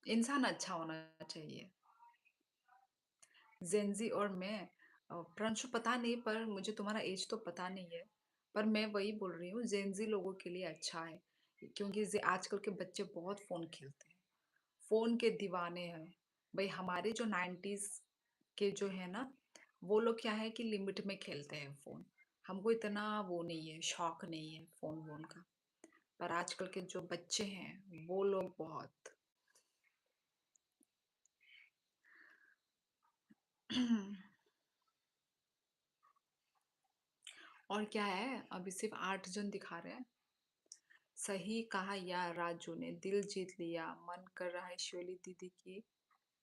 इंसान अच्छा होना चाहिए। जेंजी और मैं प्रांशु पता नहीं, पर मुझे तुम्हारा एज तो पता नहीं है। पर मैं वही बोल रही हूँ, जेंजी लोगों के लिए अच्छा है, क्योंकि आजकल के बच्चे बहुत फोन खेलते हैं, फोन के दीवाने हैं। भाई हमारे जो 90s के जो है ना, वो लोग क्या है कि लिमिट में खेलते हैं फोन। हमको इतना वो नहीं है, शौक नहीं है फोन वोन का। पर आजकल के जो बच्चे हैं वो लोग बहुत और क्या है, अभी सिर्फ 8 जन दिखा रहे हैं। सही कहा यार, राजू ने दिल जीत लिया। मन कर रहा है शिवली दीदी की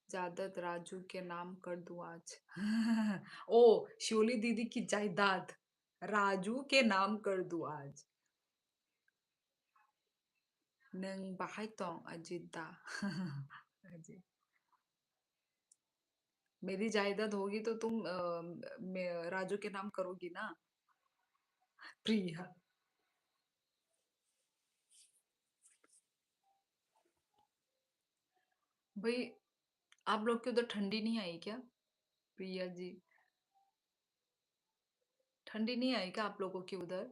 जायदाद राजू के नाम कर दूं आज। ओ, शिवली दीदी की जायदाद राजू के नाम कर दूं आज। नंग बाहाई तोंग अजिदा। अजी, मेरी जायदाद होगी तो तुम राजू के नाम करोगी ना? प्रिया, भाई आप लोग के उधर ठंडी नहीं आई क्या? प्रिया जी, ठंडी नहीं आई क्या आप लोगों के उधर?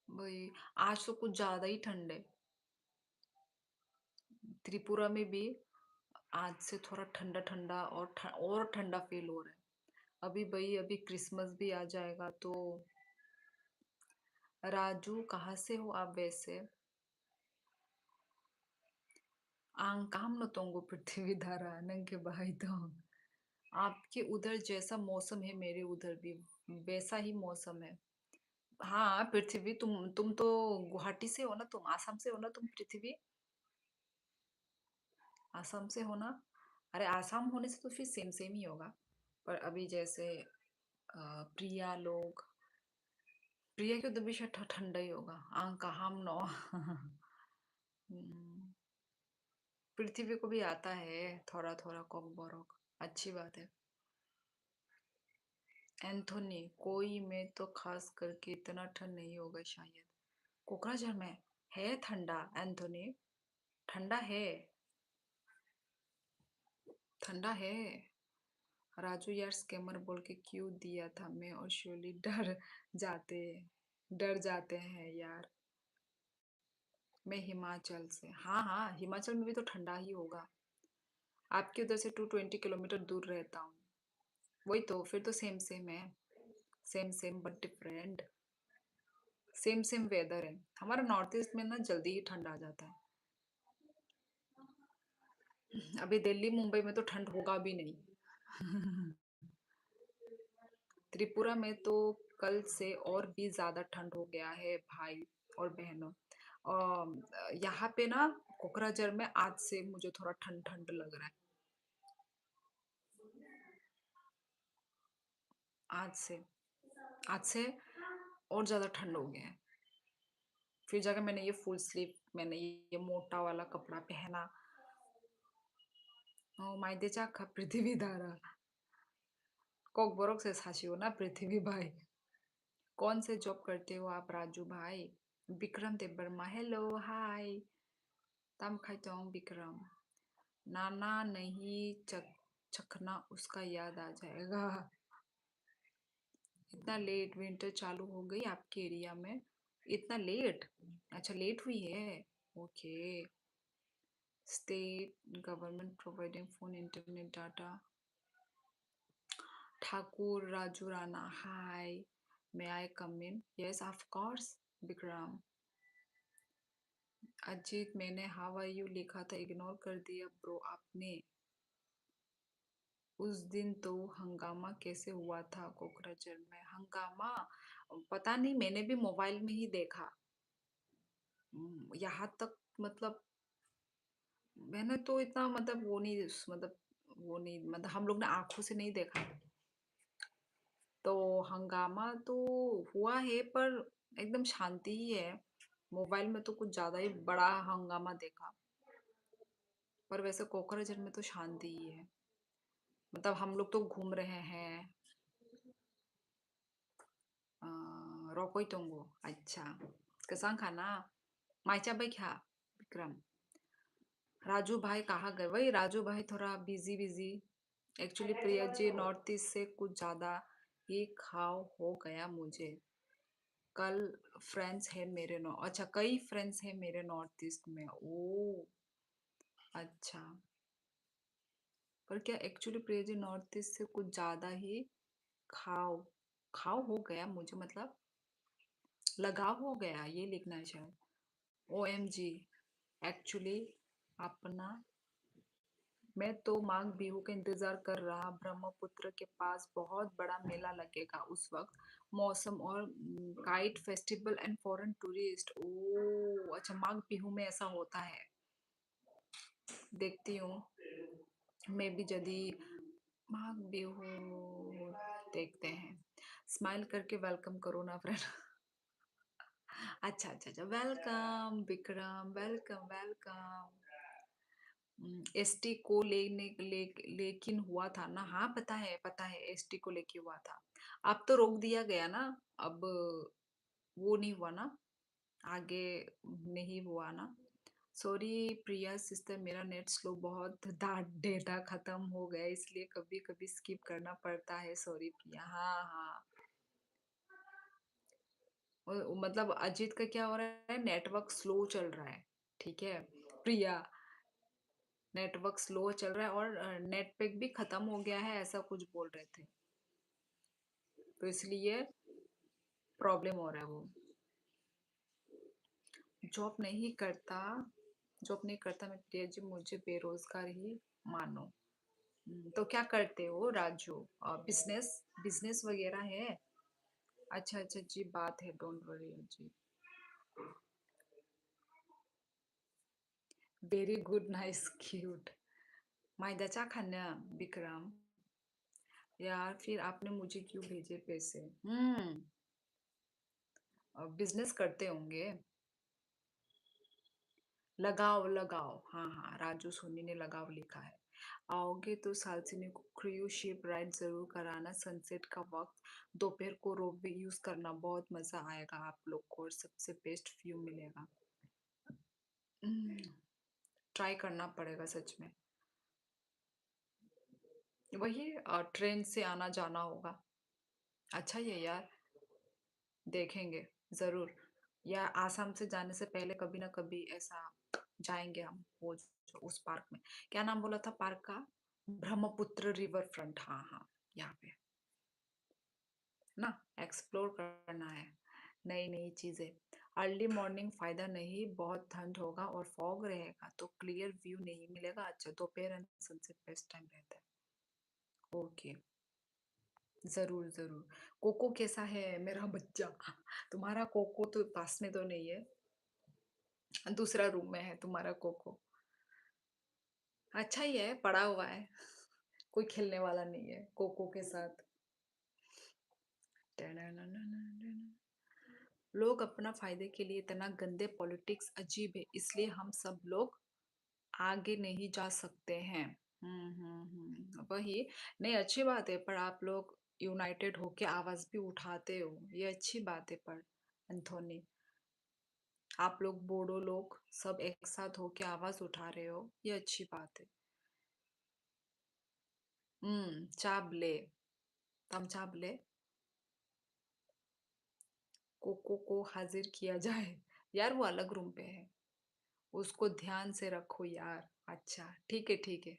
भाई आज तो कुछ ज्यादा ही ठंड है। त्रिपुरा में भी आज से थोड़ा ठंडा ठंडा और ठंडा फील हो रहा है। अभी भाई अभी क्रिसमस भी आ जाएगा तो। राजू कहाँ से हो आप वैसे? आंग काम न तोंगो पृथ्वी धारा नंगे भाई तो। आपके उधर जैसा मौसम है मेरे उधर भी वैसा ही मौसम है। हाँ पृथ्वी, तुम तो गुवाहाटी से हो ना, तुम आसाम से हो ना, तुम पृथ्वी आसाम से हो ना। अरे आसाम होने से तो फिर सेम सेम ही होगा। पर अभी जैसे प्रिया लोग, प्रिया के उधर भी शायद ठंडा ही होगा। आंग का हम नो। पृथ्वी को भी आता है थोड़ा थोड़ा कोक बोरोक, अच्छी बात है। एंथोनी, कोई में तो खास करके इतना ठंड नहीं होगा शायद। कोकराझार में है ठंडा एंथोनी, ठंडा है, ठंडा है। राजू यार स्कैमर बोल के क्यों दिया था, मैं और शोली जाते डर जाते हैं यार। मैं हिमाचल से, हाँ हाँ हिमाचल में भी तो ठंडा ही होगा। आपके उधर से 220 किलोमीटर दूर रहता हूँ। वही तो, फिर तो सेम सेम है। Same same but different. Same same weather है। हमारा नॉर्थ ईस्ट में ना जल्दी ही ठंड आ जाता है। अभी दिल्ली मुंबई में तो ठंड होगा भी नहीं। त्रिपुरा में तो कल से और भी ज्यादा ठंड हो गया है भाई और बहनों। यहाँ पे ना कोकराझार में आज से मुझे थोड़ा ठंड ठंड लग रहा है। आज से आज से और ज्यादा ठंड हो गया है। फिर जाकर मैंने ये फुल स्लीव, मैंने ये मोटा वाला कपड़ा पहना। मायदेचा का पृथ्वी धारा कोक बोरोक से साशी हो ना पृथ्वी भाई। कौन से जॉब करते हो आप राजू भाई? Vikram Debbarma, hello hi. तम खाइतोंग विक्रम। नाना नहीं चखना उसका याद आ जाएगा। इतना लेट विंटर चालू हो गई आपके एरिया में? इतना लेट? अच्छा लेट हुई है। Okay. State government providing phone internet data. Thakur Raju Rana, hi. May I come in? Yes of course Vikram. Ajit, मैंने हाउ आर यू लिखा था, इग्नोर कर दिया ब्रो आपने। उस दिन तो हंगामा कैसे हुआ था कोकराझार में? हंगामा पता नहीं, मैंने भी मोबाइल में ही देखा। यहाँ तक मतलब मैंने तो इतना मतलब वो नहीं, मतलब वो नहीं, मतलब हम लोग ने आंखों से नहीं देखा। तो हंगामा तो हुआ है पर एकदम शांति ही है। मोबाइल में तो कुछ ज्यादा ही बड़ा हंगामा देखा। पर वैसे कोकराझार में तो शांति ही है। मतलब हम लोग तो घूम रहे हैं। रोकोई टोंगो, अच्छा। कसम खाना माइचा भाई क्या? विक्रम। राजू भाई कहाँ गए? वही राजू भाई थोड़ा busy busy. Actually Priya ji north east से कुछ ज्यादा ही खाओ हो गया मुझे। कल फ्रेंड्स है मेरे नॉ अच्छा कई फ्रेंड्स है मेरे नॉर्थ ईस्ट में। ओ अच्छा। पर क्या actually Priya ji north east से कुछ ज्यादा ही खाओ खाओ हो गया मुझे, मतलब लगाव हो गया ये लिखना है शायद। O M G. एक्चुअली अपना मैं तो माघ बिहू का इंतजार कर रहा। ब्रह्मपुत्र के पास बहुत बड़ा मेला लगेगा उस वक्त। मौसम और kite festival and foreign tourist. ओ अच्छा, माघ बिहू में ऐसा होता है। देखती हूँ मैं भी जदी माघ बिहू देखते हैं। स्माइल करके वेलकम करो ना फ्रेंड। अच्छा अच्छा अच्छा, welcome Vikram, welcome welcome. ST को लेकिन हुआ था ना? हाँ पता है एसटी को लेके हुआ था। अब तो रोक दिया गया ना? अब वो नहीं हुआ ना? आगे नहीं हुआ ना? सॉरी प्रिया सिस्टर, मेरा नेट स्लो बहुत डेटा खत्म हो गया इसलिए कभी कभी स्किप करना पड़ता है। सॉरी प्रिया। हाँ हाँ। मतलब अजीत का क्या हो रहा है, नेटवर्क स्लो चल रहा है। ठीक है प्रिया, नेटवर्क स्लो चल रहा है और नेट पैक भी खत्म हो गया है ऐसा कुछ बोल रहे थे। तो इसलिए प्रॉब्लम हो रहा है वो। जॉब नहीं करता, जॉब नहीं करता मैं प्रिया जी, मुझे बेरोजगार ही मानो। तो क्या करते हो राजू? बिजनेस, बिजनेस वगैरह है? अच्छा अच्छा जी, बात है, डोंट वरी जी। Very good, nice, cute. माइदा खाना विक्रम। यार फिर आपने मुझे क्यों भेजे पैसे? बिजनेस करते होंगे। लगाओ लगाओ, हाँ हाँ, राजू सोनी ने लगाओ लिखा है। आओगे तो सालसिनी को क्रूज शिप राइड जरूर कराना, सनसेट का वक्त। दोपहर को रोपवे यूज करना, बहुत मजा आएगा आप लोग को और सबसे बेस्ट व्यू मिलेगा। ट्राई करना पड़ेगा सच में। वही ट्रेन से आना जाना होगा। अच्छा ये यार, देखेंगे जरूर। या आसाम से जाने से पहले कभी ना कभी ऐसा जाएंगे हम, वो जो उस पार्क में, क्या नाम बोला था पार्क का? ब्रह्मपुत्र रिवर फ्रंट, हाँ हाँ, यहाँ पे ना एक्सप्लोर करना है नई नई चीजें। अर्ली मॉर्निंग फायदा नहीं, बहुत ठंड होगा और फॉग रहेगा तो क्लियर व्यू नहीं मिलेगा। अच्छा, दोपहर एंड सनसेट बेस्ट टाइम रहता है। ओके, जरूर जरूर। कोको कैसा है मेरा बच्चा? तुम्हारा कोको तो पास में तो नहीं है? दूसरा रूम में है तुम्हारा कोको। अच्छा ही है, पड़ा हुआ है। कोई खेलने वाला नहीं है कोको के साथ। लोग अपना फायदे के लिए इतना गंदे पॉलिटिक्स अजीब है, इसलिए हम सब लोग आगे नहीं जा सकते हैं। वही। नहीं, अच्छी बात है, पर आप लोग यूनाइटेड होके आवाज भी उठाते हो, ये अच्छी बात है। पर एंथोनी, आप लोग बोडो लोग सब एक साथ होके आवाज उठा रहे हो, ये अच्छी बात है। चाबले, तम चाबले, कोको को हाजिर किया जाए। यार वो अलग रूम पे है, उसको ध्यान से रखो यार। अच्छा, ठीक है ठीक है।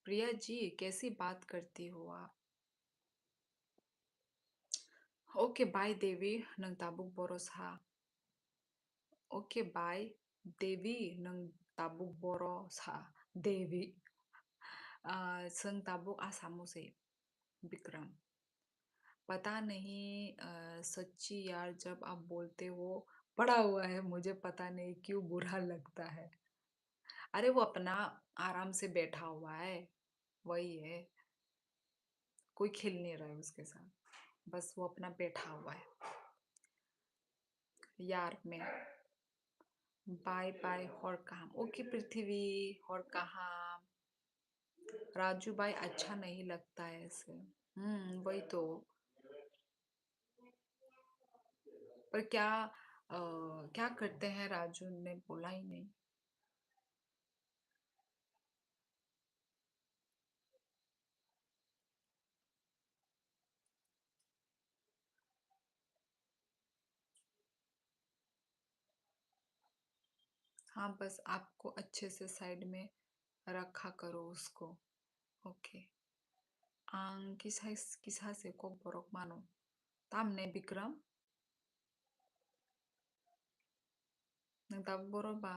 प्रिया जी, कैसी बात करती हो आप? ओके बाय देवी, नंग ताबुक बोरोस हा। ओके बाय देवी, नंग ताबुक बोरोस हा। देवी, संग ताबुक आसामो से। विक्रम, पता नहीं सच्ची यार, जब आप बोलते हो पड़ा हुआ है, मुझे पता नहीं क्यों बुरा लगता है। अरे वो अपना आराम से बैठा हुआ है, वही है। कोई खेल नहीं रहा है उसके साथ, बस वो अपना बैठा हुआ है। यार मैं, बाय बाय और काम। ओके पृथ्वी, और काम। राजू भाई, अच्छा नहीं लगता है ऐसे। वही तो। पर क्या क्या करते हैं, राजू ने बोला ही नहीं। हाँ, बस आपको अच्छे से साइड में रखा करो उसको। ओके। किसा से को borok mano. Tamne Bikram, nang tabuk borok ba.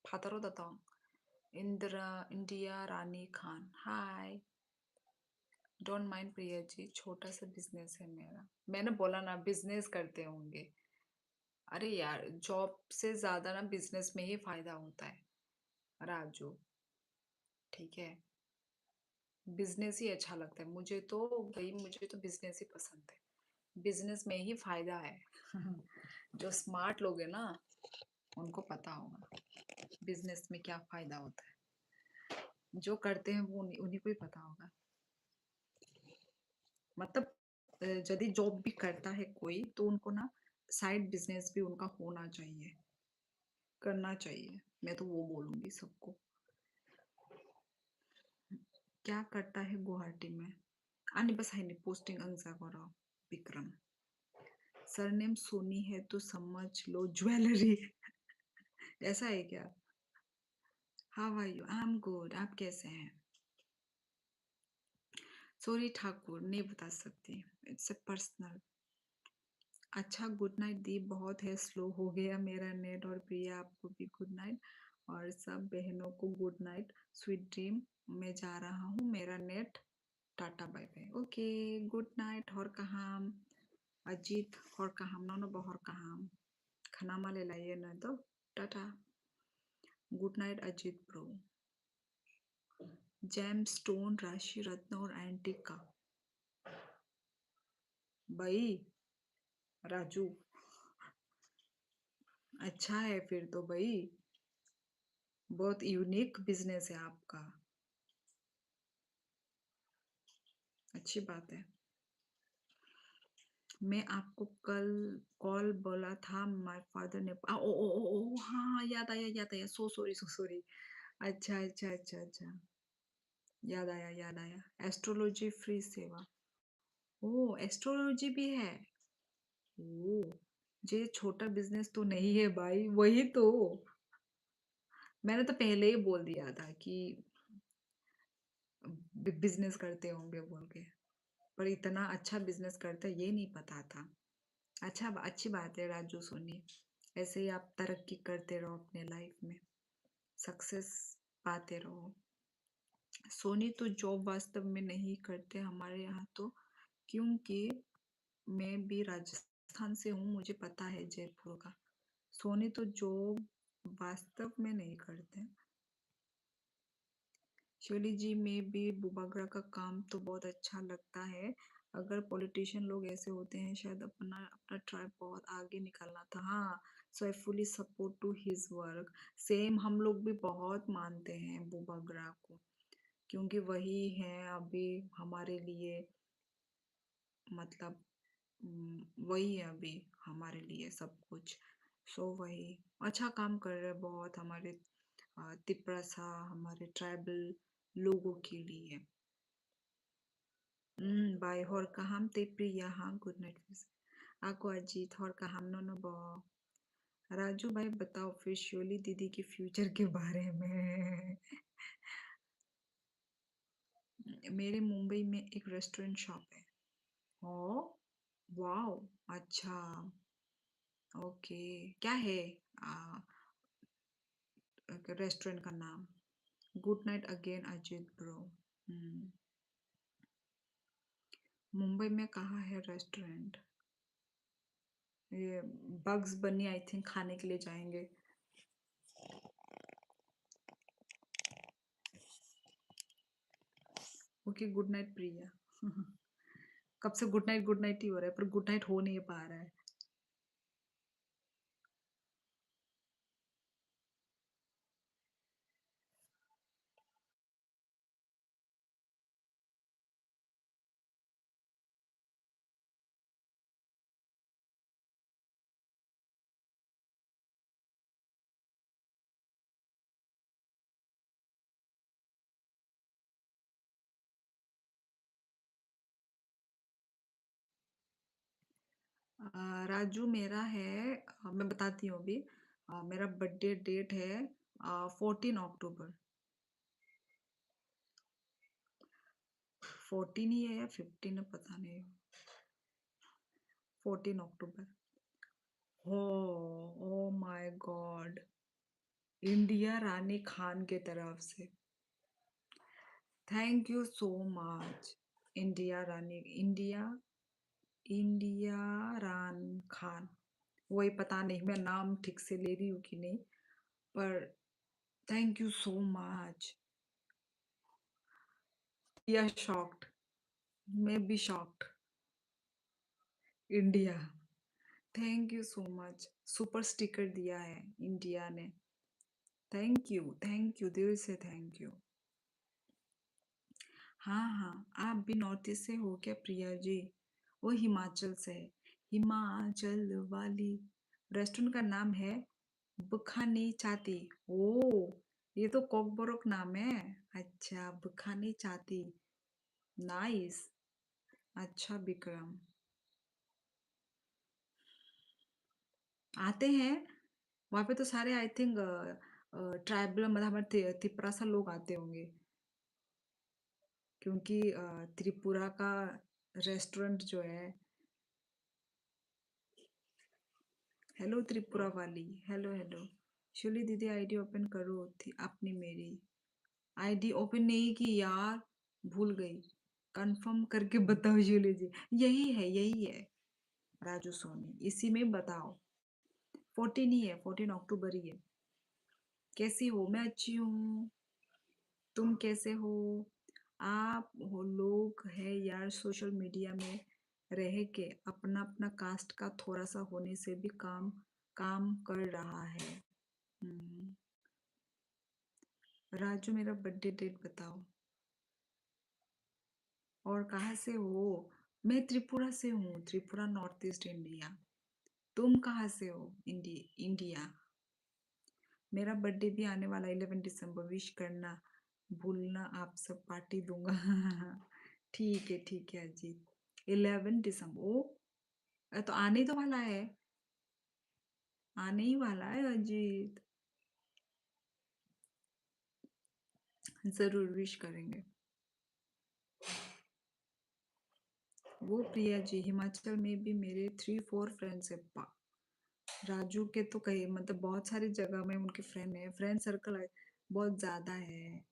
Fataro datang. India Rani Khan, hi. Don't mind Priya ji, छोटा सा बिजनेस है मेरा। मैंने बोला ना, बिजनेस करते होंगे। अरे यार, जॉब से ज्यादा ना बिजनेस में ही फायदा होता है राजू। ठीक है, बिजनेस ही अच्छा लगता है मुझे तो। भाई मुझे तो बिजनेस ही पसंद है, बिजनेस में ही फायदा है। जो स्मार्ट लोग हैं ना, उनको पता होगा बिजनेस में क्या फायदा होता है। जो करते हैं वो उन्हीं उन्हीं को ही पता होगा। मतलब यदि जॉब भी करता है कोई, तो उनको ना साइड बिजनेस भी उनका होना चाहिए, करना चाहिए। मैं तो वो बोलूंगी सबको। क्या करता है गुवाहाटी में? आनी बस है नहीं, पोस्टिंग अंगजा करो। विक्रम, सरनेम सोनी है तो समझ लो ज्वेलरी। ऐसा है क्या? How are you? I am good, आप कैसे हैं? सॉरी ठाकुर, नहीं बता सकती, इट्स अ पर्सनल। अच्छा, गुड नाइट दी, बहुत है स्लो हो गया मेरा नेट। और प्रिया आपको भी गुड नाइट, और सब बहनों को गुड नाइट, स्वीट ड्रीम। मैं जा रहा हूँ, मेरा net. Tata bye bye. Okay, good night. और कहाँ अजीत, और कहाँ नोनो बहर कहाँ खाना माले लाइए ना तो। Tata, good night Ajit bro. Gem stone, राशि रत्न और एंटीक का। भाई राजू, अच्छा है फिर तो भाई, बहुत यूनिक बिजनेस है आपका। अच्छी बात है। मैं आपको कल कॉल बोला था, माय फादर ने ओ ओ ओ ओ हाँ, याद आया, सो सॉरी सो सॉरी। अच्छा अच्छा अच्छा अच्छा, याद आया। एस्ट्रोलॉजी फ्री सेवा। ओ, एस्ट्रोलॉजी भी है। ओ, ये छोटा बिजनेस तो नहीं है भाई, वही तो। मैंने तो पहले ही बोल दिया था कि बिजनेस करते होंगे बोल के, पर इतना अच्छा बिजनेस करते ये नहीं पता था। अच्छा, अच्छी बात है राजू सोनी, ऐसे ही आप तरक्की करते रहो अपने लाइफ में, सक्सेस पाते रहो। सोनी तो जॉब वास्तव में नहीं करते हमारे यहाँ तो, क्योंकि मैं भी राजस्थान से हूँ, मुझे पता है जयपुर का। सोनी तो जॉब वास्तव में नहीं करते। शिवली जी में भी बुबागरा का काम तो बहुत अच्छा लगता है। अगर पॉलिटिशियन लोग ऐसे होते हैं शायद अपना अपना ट्राइब बहुत आगे निकालना था। हाँ, so I fully support to his work. Same, हम लोग भी बहुत मानते हैं बुबागरा को, क्योंकि वही है अभी हमारे लिए, मतलब वही है अभी हमारे लिए सब कुछ। सो वही अच्छा काम कर रहे हैं बहुत हमारे तिपरासा, हमारे ट्राइबल लोगों के लिए। बाय हर kaham te priya हाँ गुड नाइट। आपको अजीत हर kaham नो बो। राजू भाई बताओ फिर श्योली दीदी की फ्यूचर के बारे में। मेरे मुंबई में एक रेस्टोरेंट शॉप है। ओ, वाओ, अच्छा, ओके, क्या है रेस्टोरेंट का नाम? Good night again Ajit bro. Mumbai में कहाँ है रेस्टोरेंट? ये बग्स बनी आई थिंक खाने के लिए जाएंगे। ओके, गुड नाइट प्रिया। कब से गुड नाइट ही हो रहा है पर गुड नाइट हो नहीं पा रहा है। राजू मेरा है, मैं बताती हूँ अभी। मेरा बर्थडे डेट है 14 अक्टूबर। 14 ही है या 15 है पता नहीं। 14 अक्टूबर। हो, oh my God, India Rani Khan के तरफ से। Thank you so much. India Rani, India, India Rani Khan. वही पता नहीं मैं नाम ठीक से ले रही हूँ कि नहीं, पर थैंक यू सो मच। या शॉक्ड, मैं भी shocked. India, thank you so much. Super sticker दिया है इंडिया ने। थैंक यू दिल से थैंक यू। हाँ हाँ, आप भी नॉर्थ ईस्ट से हो क्या प्रिया जी? वो हिमाचल से है। हिमाचल वाली। रेस्टोरेंट का नाम है बुखानी चाती। ओ, ये तो कॉकबोरक नाम है। अच्छा, बुखानी चाती, नाइस। अच्छा विक्रम, आते हैं वहाँ पे तो सारे आई थिंक ट्राइबल, मतलब हमारे तिपरासा लोग आते होंगे, क्योंकि त्रिपुरा का रेस्टोरेंट जो है। हेलो त्रिपुरा वाली, हेलो हेलो। शिवली दीदी आईडी ओपन करो थी आपने मेरी। आईडी ओपन नहीं की यार, भूल गई। कंफर्म करके बताओ शिवली जी। यही है राजू सोनी, इसी में बताओ। 14 ही है, 14 अक्टूबर ही है। कैसी हो? मैं अच्छी हूँ, तुम कैसे हो? आप हो लोग है यार सोशल मीडिया में रह के अपना अपना कास्ट का थोड़ा सा होने से भी काम काम कर रहा है। हम्म, राजू मेरा बर्थडे डेट बताओ। और कहाँ से हो? मैं त्रिपुरा से हूँ, त्रिपुरा नॉर्थ ईस्ट इंडिया। तुम कहाँ से हो? इंडिया। मेरा बर्थडे भी आने वाला 11 दिसंबर, विश करना भूलना, आप सब पार्टी दूंगा। ठीक है अजीत। 11 दिसंबर, ओ तो आने ही तो वाला है, आने ही वाला है अजीत। जरूर विश करेंगे। वो प्रिया जी, हिमाचल में भी मेरे 3-4 फ्रेंड्स है। राजू के तो कई, मतलब बहुत सारी जगह में उनके फ्रेंड है, फ्रेंड सर्कल है, बहुत ज्यादा है।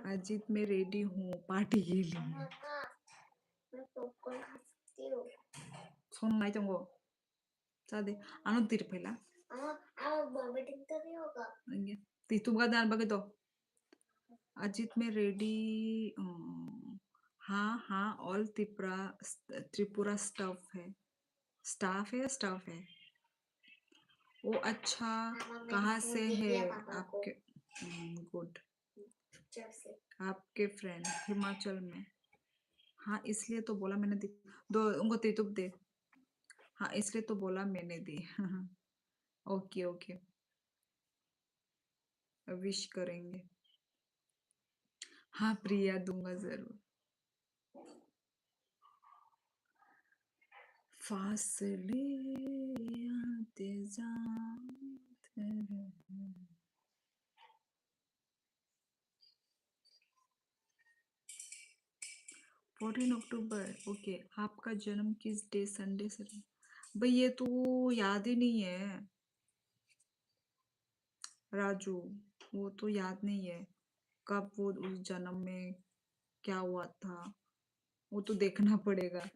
अजीत मैं रेडी हूँ पार्टी के लिए। सुन नहीं चंगो। चालते आणून तीर पहिला ती तुमका ध्यान बघतो अजित में रेडी हाँ हाँ ऑल त्रिपुरा स्टाफ है स्टाफ है वो अच्छा कहाँ से है आपके गुड आपके फ्रेंड हिमाचल में हाँ इसलिए तो बोला मैंने दो उनको तितुप दे हाँ इसलिए तो बोला मैंने दी ओके ओके विश करेंगे हाँ प्रिया दूंगा जरूर फासले आते जाते हैं 14 अक्टूबर ओके आपका जन्म किस डे संडे से भाई ये तो याद ही नहीं है राजू वो तो याद नहीं है कब वो उस जन्म में क्या हुआ था वो तो देखना पड़ेगा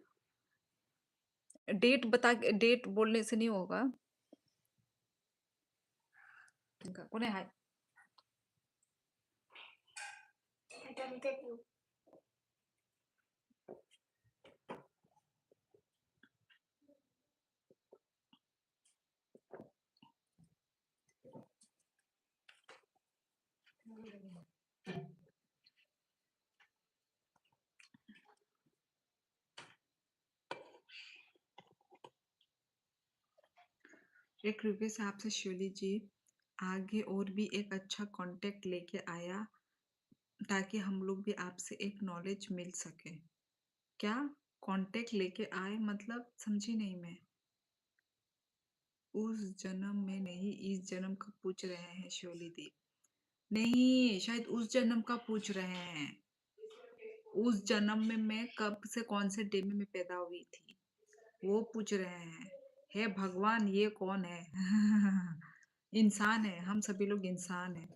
डेट बता डेट बोलने से नहीं होगा कोने हाय एक रिक्वेस्ट है आपसे शिवली जी आगे और भी एक अच्छा कांटेक्ट लेके आया ताकि हम लोग भी आपसे एक नॉलेज मिल सके क्या कांटेक्ट लेके आए मतलब समझी नहीं मैं उस जन्म में नहीं इस जन्म का पूछ रहे हैं शिवली दी नहीं शायद उस जन्म का पूछ रहे हैं उस जन्म में मैं कब से कौन से डे में मैं पैदा हुई थी वो पूछ रहे हैं हे भगवान ये कौन है इंसान है हम सभी लोग इंसान है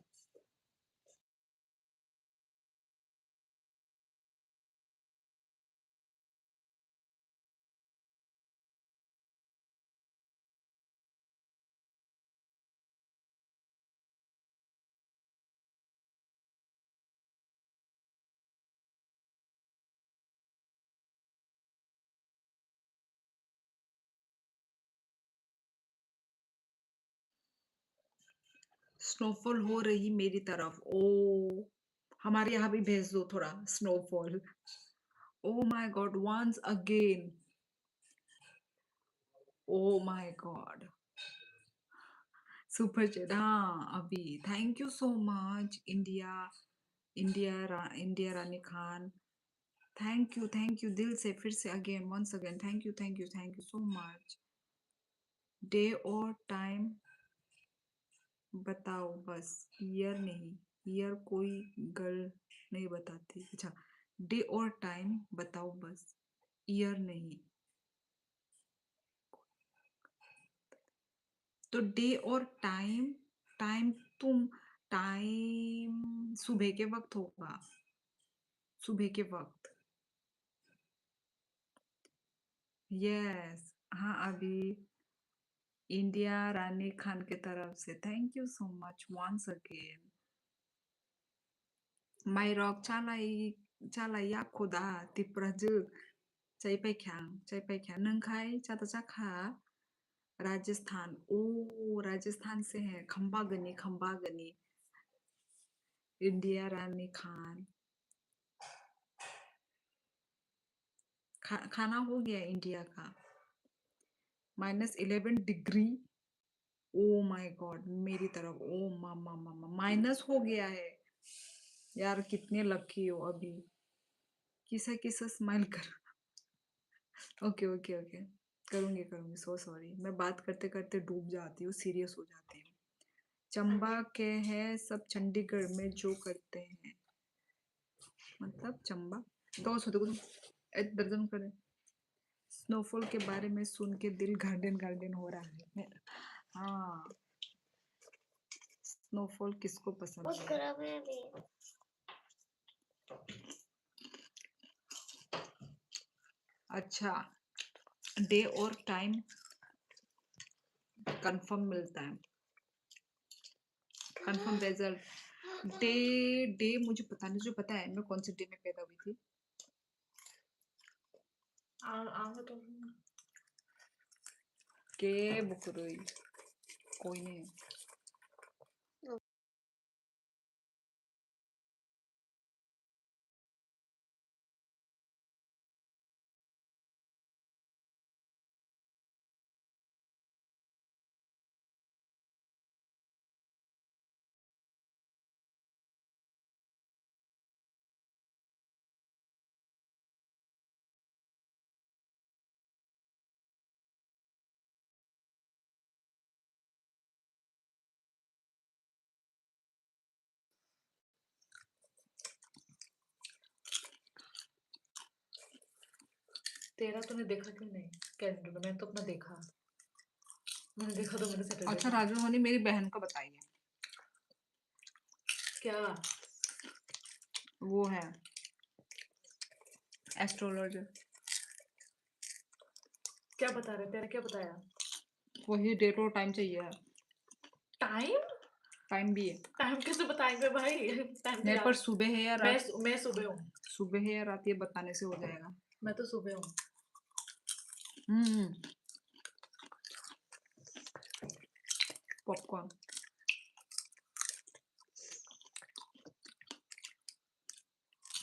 स्नोफॉल हो रही मेरी तरफ ओ हमारे यहाँ भी भेज दो थोड़ा snowfall oh my god once again oh my god super chat हाँ अभी thank you so much India Rani Khan thank you दिल से फिर से again once again thank you so much day और टाइम बताओ बस ईयर नहीं ईयर कोई गर्ल नहीं बताती अच्छा डे और टाइम बताओ बस ईयर नहीं तो डे और टाइम टाइम तुम टाइम सुबह के वक्त होगा सुबह के वक्त यस हाँ अभी इंडिया रानी खान की तरफ से thank you so much once again माइरॉक चालाई या खुदा तिप्रजु चाय पे क्या नंग खाई चाता चाखा राजस्थान ओ राजस्थान से है खंबागनी इंडिया रानी खान खाना हो गया इंडिया का -11 डिग्री ओ माय गॉड मेरी तरफ ओ मामा माइनस हो गया है यार कितने लकी हो अभी किसा किसा स्माइल कर ओके ओके ओके करूंगी सो सॉरी मैं बात करते करते डूब जाती हूँ सीरियस हो जाती हूँ चंबा के हैं सब चंडीगढ़ में जो करते हैं मतलब चंबा दो सौ दर्जन करे स्नोफॉल के बारे में सुन के दिल गार्डन गार्डन हो रहा है हाँ स्नोफॉल किसको पसंद है अच्छा डे और टाइम कंफर्म मिलता है, कंफर्म रिजल्ट। डे डे मुझे पता नहीं, जो पता है मैं कौन से डे में पैदा हुई थी। तो के बुकरुई कोई नहीं है। तेरा तूने देखा क्यों नहीं कैलेंडर में? मैंने तो अपना देखा, मैंने देखा तो मेरे सैटरडे अच्छा, था। राजू होनी मेरी बहन को बताइए, क्या? वो है एस्ट्रोलॉजर। क्या बता रहे? तेरा क्या बताया? वही डेट और टाइम चाहिए। टाइम? टाइम भी है टाइम कैसे बताएंगे भाई? टाइम तो मेरे पर, याद। सुबह है या रात। मैं सुबह हूँ। सुबह है या रात, ये बताने से हो जाएगा। मैं तो सुबह हूँ। पॉपकॉर्न।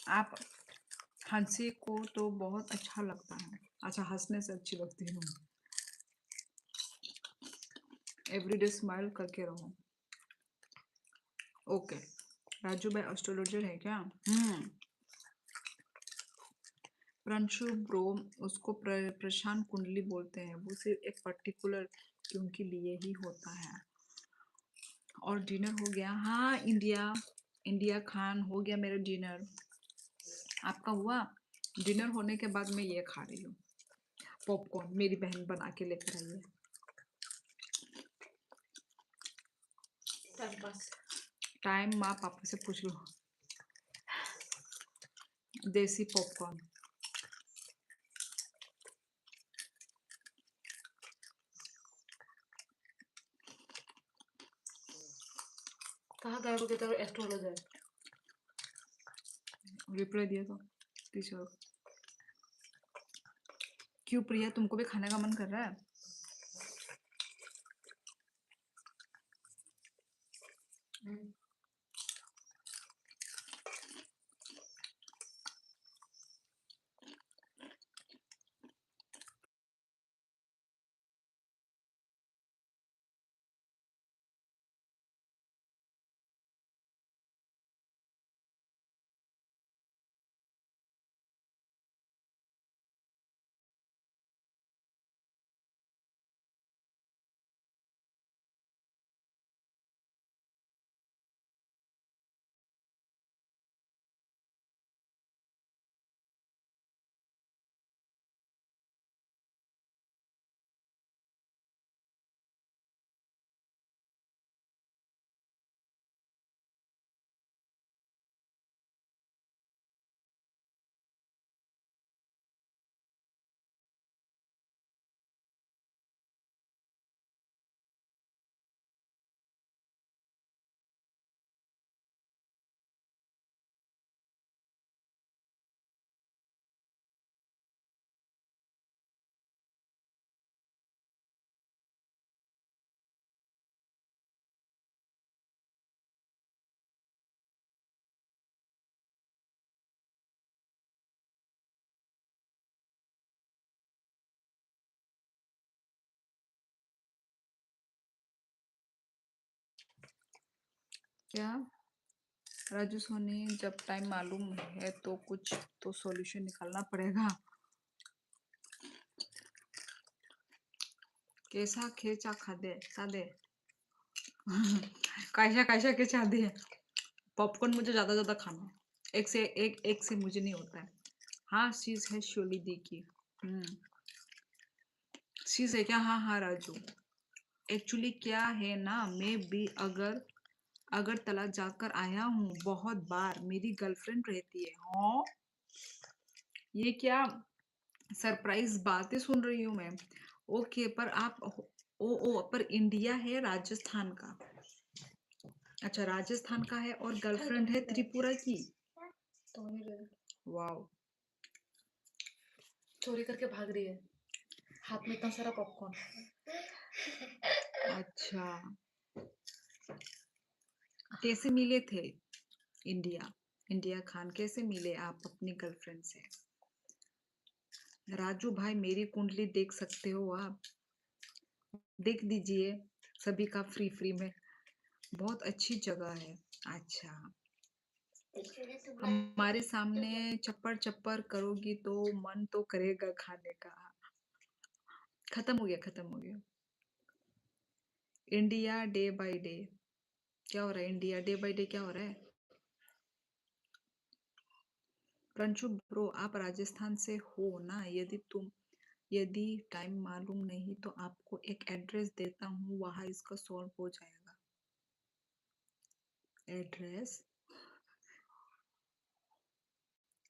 आप हंसी को तो बहुत अच्छा लगता है। अच्छा, हंसने से अच्छी लगती हूँ। एवरीडे स्माइल करके रहो। ओके, राजू भाई एस्ट्रोलॉजर है क्या? प्रंशु ब्रो, उसको प्रशांत कुंडली बोलते हैं। वो सिर्फ एक पर्टिकुलर क्योंकि लिए ही होता है। और डिनर हो गया? हाँ, इंडिया खान हो गया मेरा डिनर। आपका हुआ? डिनर होने के बाद मैं ये खा रही हूँ, पॉपकॉर्न। मेरी बहन बना के लेकर आई है। Time pass. टाइम माँ पापा से पूछ लो। देसी पॉपकॉर्न। कहाँ गायब हो गया तेरा एस्ट्रोलॉजर? रिप्लाई दिया तो टीचर। क्यों प्रिया, तुमको भी खाने का मन कर रहा है? क्या राजू सोनी, जब टाइम मालूम है तो कुछ तो सॉल्यूशन निकालना पड़ेगा। कैसा खेचा खादे सादे कैसा कैसा के चाहते हैं? पॉपकॉर्न मुझे ज्यादा खाना है। एक से मुझे नहीं होता है। हाँ, चीज है शोली दी की। चीज है क्या? हाँ हाँ राजू, एक्चुअली क्या है ना, मैं भी अगरतला जाकर आया हूँ बहुत बार। मेरी गर्लफ्रेंड रहती है। हाँ, ये क्या सरप्राइज बातें सुन रही हूँ मैं। ओके, पर आप ओ पर इंडिया है राजस्थान का। अच्छा, राजस्थान का है और गर्लफ्रेंड है त्रिपुरा की। वाओ। चोरी करके भाग रही है, हाथ में इतना सारा पॉपकॉर्न। अच्छा, कैसे मिले थे? इंडिया खान कैसे मिले आप अपनी गर्लफ्रेंड से? राजू भाई, मेरी कुंडली देख सकते हो आप, देख दीजिए, सभी का फ्री में। बहुत अच्छी जगह है। अच्छा, हमारे सामने चप्पड़ चप्पड़ करोगी तो मन तो करेगा खाने का। खत्म हो गया, खत्म हो गया। इंडिया डे बाय डे क्या हो रहा है? इंडिया डे बाय डे क्या हो रहा है? प्रंशु ब्रो, आप राजस्थान से हो ना? यदि टाइम मालूम नहीं तो आपको एक एड्रेस देता हूँ, वहां इसका सॉल्व हो जाएगा। एड्रेस?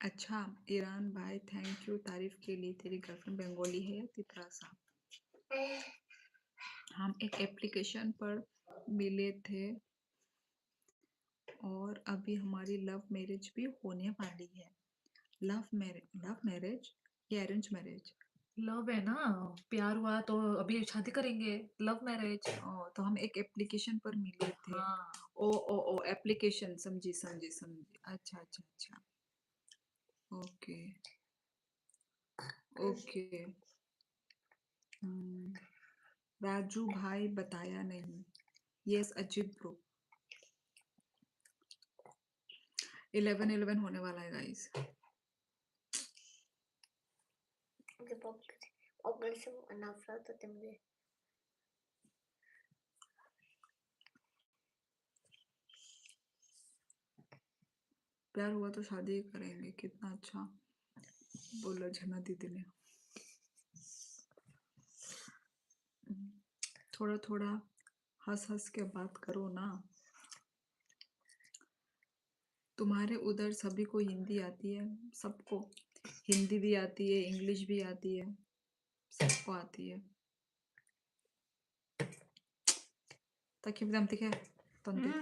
अच्छा, ईरान भाई थैंक यू तारीफ के लिए। तेरी गर्लफ्रेंड बंगाली है या तिपरासा? हम एक एप्लीकेशन पर मिले थे और अभी हमारी लव मैरिज भी होने वाली है। लव मैरिज या अरेंज मैरिज? लव है ना, प्यार हुआ तो अभी शादी करेंगे, लव मैरिज। तो हम एक एप्लीकेशन पर मिले थे। हाँ। ओ एप्लीकेशन, समझी समझी समझी। अच्छा अच्छा अच्छा, ओके ओके। राजू भाई बताया नहीं। यस अजित ब्रो, 11-11 होने वाला है गाइस। प्यार हुआ तो शादी करेंगे, कितना अच्छा बोला झना दीदी ने। थोड़ा थोड़ा हंस हंस के बात करो ना। तुम्हारे उधर सभी को हिंदी आती है? सबको हिंदी भी आती है, इंग्लिश भी आती है, सबको आती है। ताकि एकदम ठीक है, तंतु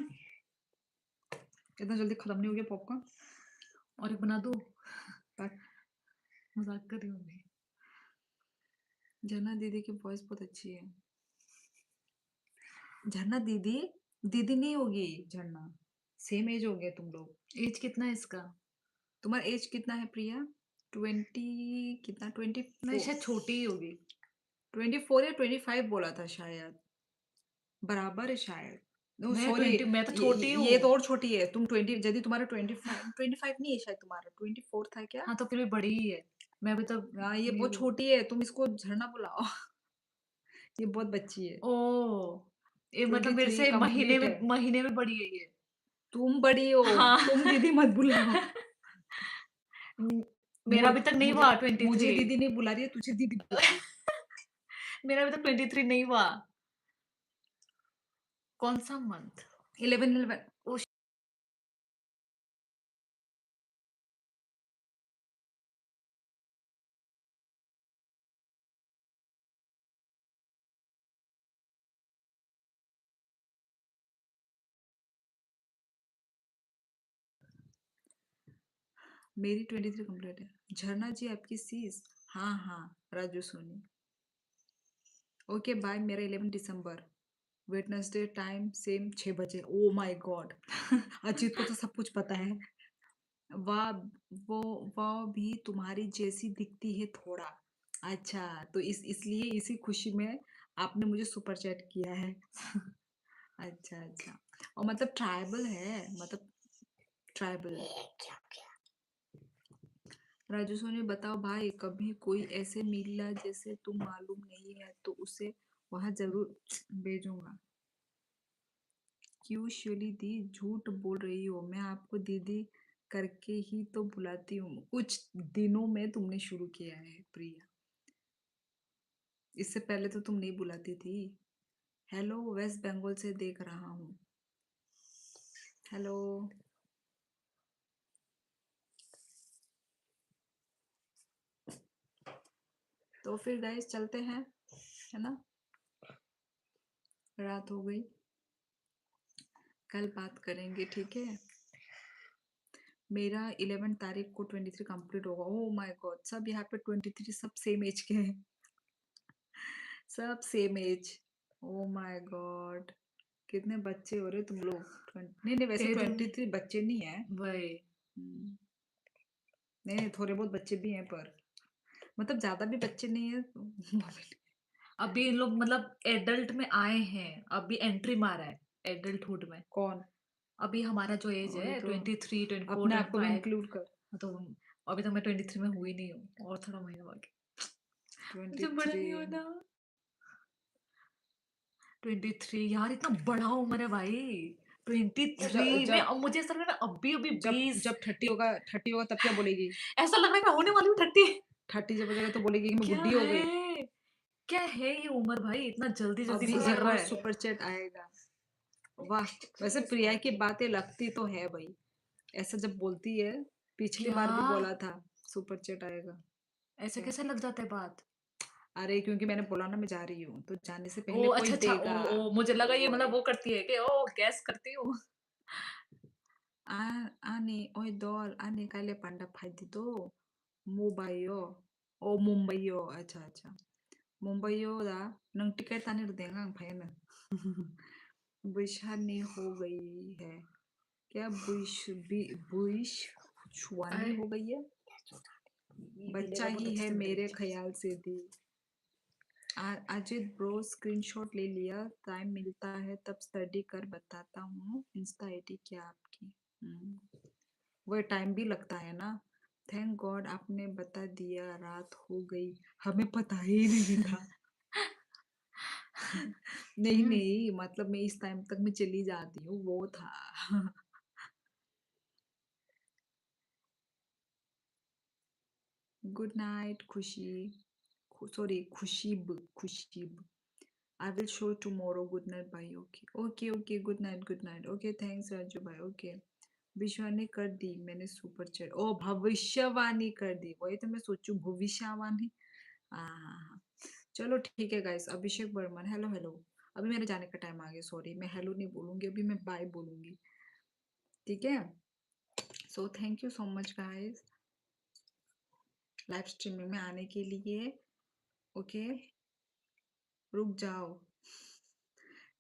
इतना जल्दी खत्म नहीं हो गया पॉपकॉर्न। और एक बना दो। बट मजाक कर रही हूँ मैं। झरना दीदी की वॉइस बहुत अच्छी है। झरना दीदी दीदी नहीं होगी झरना, सेम एज हो गए तुम लोग। एज कितना है इसका? तुम्हारा एज कितना है प्रिया? 20 कितना? नहीं, 24? शायद छोटी ही होगी। 24 या 25 बोला था शायद, बराबर है शायद। नो मैं सॉरी, 20, मैं तो छोटी ये तो हूँ। और छोटी है। तुम 20, यदि तुम्हारा 25 नहीं है शायद, तुम्हारा 24 था क्या? हाँ, तो फिर भी बड़ी ही है। मैं अभी तो हाँ, ये न्यू। बहुत छोटी है, तुम इसको झरना बुलाओ। ये बहुत बच्ची है। ओह! ये मतलब मेरे 23 से कंप्लीट है। महीने में बड़ी है ये। तुम बड़ी हो, हाँ। तुम दीदी मत बुलाओ। मेरा मु- अभी तक नहीं मुझे हुआ मुझे 23। दीदी नहीं बुला रही है, तुझे दीदी बुला रही है। मेरा अभी तक 23 नहीं हुआ। कौन-सा मंथ? 11-11। ओह! मेरी 23 कंप्लीट है। झरना जी आपकी सीज? हाँ हाँ, राजू सोनी। ओके बाय, मेरा 11 दिसंबर, वेडनेसडे टाइम सेम 6 बजे। ओ माय गॉड। अजीत को तो सब कुछ पता है। वाह, वो वह भी तुम्हारी जैसी दिखती है थोड़ा। अच्छा, तो इसलिए इसी खुशी में आपने मुझे सुपर चैट किया है। अच्छा अच्छा, और मतलब ट्राइबल है, मतलब ट्राइबल। राजू सोनी बताओ भाई, कभी कोई ऐसे मिला जैसे तुम मालूम नहीं है तो उसे वहां जरूर भेजूंगा। क्यों शिवली दी झूठ बोल रही हो? मैं आपको दीदी करके ही तो बुलाती हूँ। कुछ दिनों में तुमने शुरू किया है प्रिया, इससे पहले तो तुम नहीं बुलाती थी। हेलो, वेस्ट बंगाल से देख रहा हूँ। हेलो। तो फिर गाइस चलते हैं, है ना? रात हो गई, कल बात करेंगे, ठीक है? मेरा 11 तारीख को 23 कंप्लीट होगा। ओह माय गॉड! सब यहाँ पे 23 सब सेम एज के हैं। सब same age. Oh my god! कितने बच्चे हो रहे तुम लोग? नहीं, नहीं वैसे तेरे 23 बच्चे नहीं हैं। वही हुँ। नहीं, नहीं थोड़े बहुत बच्चे भी हैं पर मतलब ज़्यादा भी बच्चे नहीं हैं अभी इन लोग मतलब एडल्ट में आए हैं, अभी एंट्री मारा है एडल्टहुड में। कौन? अभी हमारा जो एज वही है तो 23, 24, अपने आप को भी 25 इंक्लूड कर। तो अभी तो मैं 23 में हुई नहीं हूँ और थोड़ा महीना बाकी। मुझे बड़ा 23 नहीं होना। 23 यार इतना बड़ा उम्र है भाई। ज 23 में जब अब मुझे ऐसा लग रहा है अभी-अभी जब 20 जब 30 होगा तब क्या बोलेगी? ऐसा लग रहा है मैं होने वाली हूँ 30। 30 जब हो जाएगा तो बोलेगी कि मैं क्या बुड्ढी हो गई। है? क्या है ये उम्र भाई इतना जल्दी-जल्दी अभी गुजर एक रहा और है। सुपर चैट आएगा। वाह! वैसे प्रिया की बातें लगती तो है भई। ऐसा जब बोलती है, पिछली क्या? बार भी बोला था सुपर चैट आएगा। ऐसे क्या? कैसे लग जाता है बात? अरे क्योंकि मैंने बोला ना मैं जा रही हूँ, तो जाने से पहले ओह! कोई अच्छा-अच्छा। देगा। ओह! ओह! मुझे लगा ये मतलब वही। वो करती है क्या? ओह! गेस करती हूँ। Ani, oi dol, ani kale panda phadi to. Mumbai yo. Oh, Mumbai yo. अच्छा अच्छा मुंबई यो दा नंग टिकट ताने देंगा ang भाई ना बुशहानी हो गई है क्या बुश छुआनी अरे! हो गई है ये बच्चा हिलेगा बहुत ही अच्छे है से मेरे मेरे पीछे। ख्याल से दी अजित ब्रो स्क्रीनशॉट ले लिया टाइम मिलता है तब स्टडी कर बताता हूँ इंस्टा आईडी क्या आपकी वो टाइम भी लगता है ना थैंक गॉड आपने बता दिया रात हो गई हमें पता ही नहीं था नहीं हुँ। नहीं मतलब मैं इस टाइम तक मैं चली जाती हूँ वो था गुड नाइट खुशी sorry खुशीब I will show tomorrow. Good night. Bye. Okay. Okay. Okay. Good night. Good night. Okay. Thanks Raju भाई. Okay. विश्वानी कर दी मैंने सुपर चैट ओ भविष्यवाणी कर दी वही तो मैं सोचूं भविष्यवाणी हाँ चलो ठीक है गाइस अभिषेक वर्मन हेलो हेलो अभी मेरे जाने का टाइम आ गया सॉरी मैं हेलो नहीं बोलूंगी अभी मैं बाय बोलूंगी ठीक है so thank you so much guys live streaming में आने के लिए ओके रुक जाओ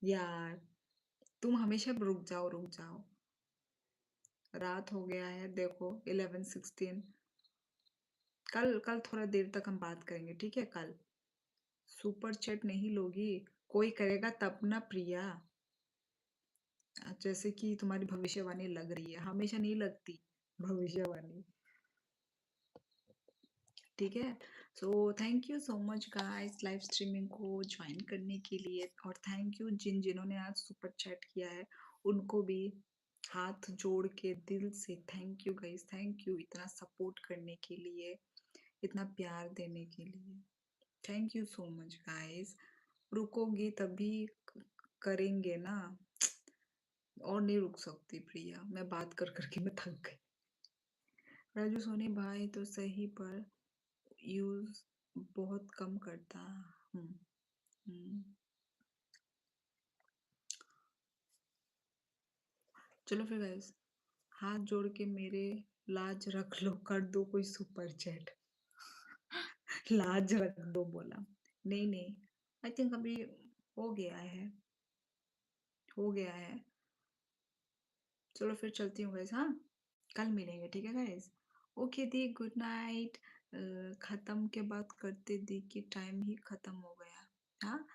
यार तुम हमेशा रुक जाओ रात हो गया है देखो 11:16 कल कल थोड़ा देर तक हम बात करेंगे ठीक है कल सुपर चैट नहीं लोगी कोई करेगा तब ना प्रिया जैसे कि तुम्हारी भविष्यवाणी लग रही है हमेशा नहीं लगती भविष्यवाणी ठीक है so thank you so much guys live streaming को ज्वाइन करने के लिए और थैंक यू जिन्होंने आज सुपर चैट किया है उनको भी हाथ जोड़ के दिल से thank you guys thank you इतना सपोर्ट करने के लिए इतना प्यार देने के लिए thank you so much guys रुकोगी तभी करेंगे ना और नहीं रुक सकती प्रिया मैं बात कर करके मैं थक गई राजू सोनी भाई तो सही पर यूज बहुत कम करता हूँ हम्म, चलो फिर गाइस हाथ जोड़ के मेरे लाज रख लो कर दो कोई सुपर चैट लाज रख दो बोला नहीं नहीं आई थिंक अभी हो गया है हो गया है चलो फिर चलती हूँ गाइस हाँ कल मिलेंगे ठीक है गाइस ओके दी गुड नाइट खत्म के बात करते दी कि टाइम ही खत्म हो गया हाँ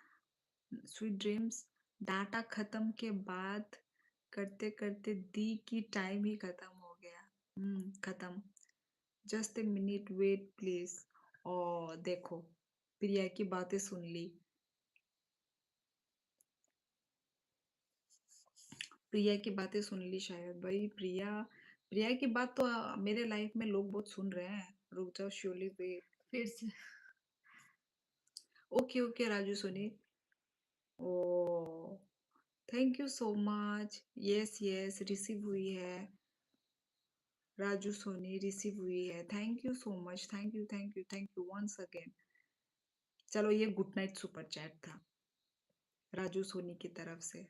स्वीट ड्रीम्स डाटा खत्म के बाद करते करते दी की टाइम ही खत्म हो गया खत्म just a minute wait please और देखो प्रिया की बातें सुन ली प्रिया की बातें सुन ली शायद भाई प्रिया प्रिया की बात तो मेरे लाइफ में लोग बहुत सुन रहे हैं रुक जाओ श्योरली वेट फिर से okay okay Raju Suni oh thank you so much yes yes receive हुई है राजू सोनी रिसीव हुई है thank you so much thank you once again चलो ये गुड नाइट सुपर चैट था राजू सोनी की तरफ से।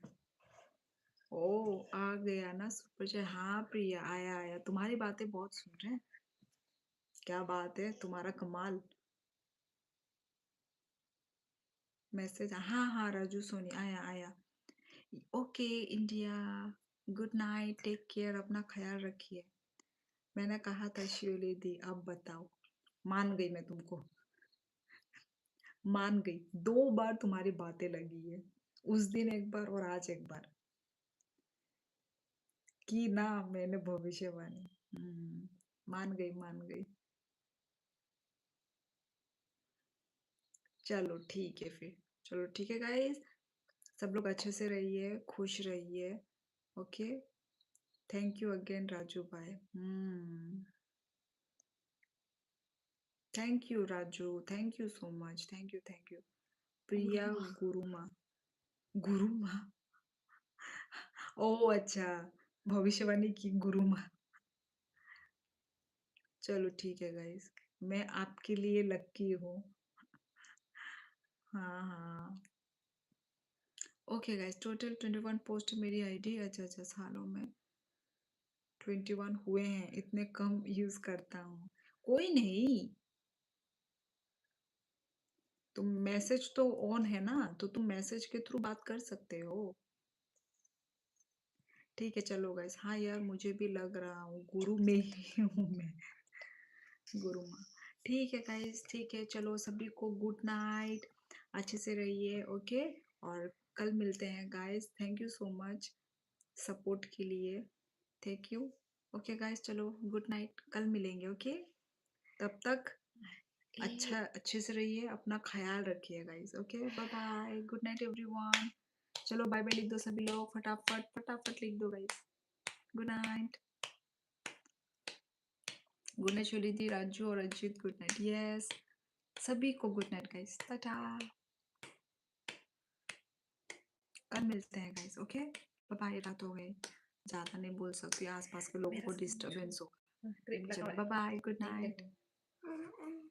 ओह! आ गया ना सुपर चैट। हाँ, प्रिया आया, आया। तुम्हारी बातें बहुत सुन रहे हैं। क्या बात है, तुम्हारा कमाल। मैसेज हाँ, हाँ, राजू सोनी आया, आया। Okay India, good night, take care, अपना ख्याल रखिए। मैंने कहा था शिवली दी, अब बताओ। मान गई मैं तुमको, मान गई। 2 बार तुम्हारी बातें लगी है। उस दिन एक बार और आज एक बार। की ना मैंने भविष्यवाणी। मान गई, मान गई। चलो ठीक है फिर। चलो ठीक है गाइस, सब लोग अच्छे से रहिए, खुश रहिए। Okay, thank you again Raju भाई। Thank you Raju, thank you so much, thank you. Priya Guruma Guruma, Guruma. Oh अच्छा, भविष्यवाणी की गुरुमा। चलो ठीक है गाइस, मैं आपके लिए लक्की हूँ। हाँ हाँ। ओके गाइस, टोटल 21 पोस्ट मेरी आईडी। अच्छा अच्छा, सालों में 21 हुए हैं, इतने कम यूज करता हूँ। कोई नहीं, तुम मैसेज तो ऑन है ना, तो तुम मैसेज के थ्रू बात कर सकते हो। ठीक है चलो गाइस। हाँ यार, मुझे भी लग रहा हूँ गुरु में ही हूँ मैं। गुरु माँ। ठीक है गाइस, ठीक है, चलो सभी को गुड नाइट, अच्छे से रहिए। ओके, और कल मिलते हैं guys. Thank you so much support के लिए, थैंक यू। ओके गाइस, चलो गुड नाइट, कल मिलेंगे। ओके, तब तक ये अच्छे से रहिए, अपना ख्याल रखिए guys. Okay, bye bye, good night everyone. चलो बाय बाय लिख दो सभी लोग, फटाफट फटाफट लिख दो guys. Good night, good night Sholi दी, राजू और अजीत, गुड नाइट। यस, सभी को गुड नाइट गाइस, टाटा। कल मिलते हैं गाइस। ओके, बाय बाय, रात हो गई, ज्यादा नहीं बोल सकती, आसपास के लोगों मेरा को स्क्रीन डिस्टरबेंस हो। क्रीम चलो लगा बाय बाय, गुड एक नाइट। सेकंड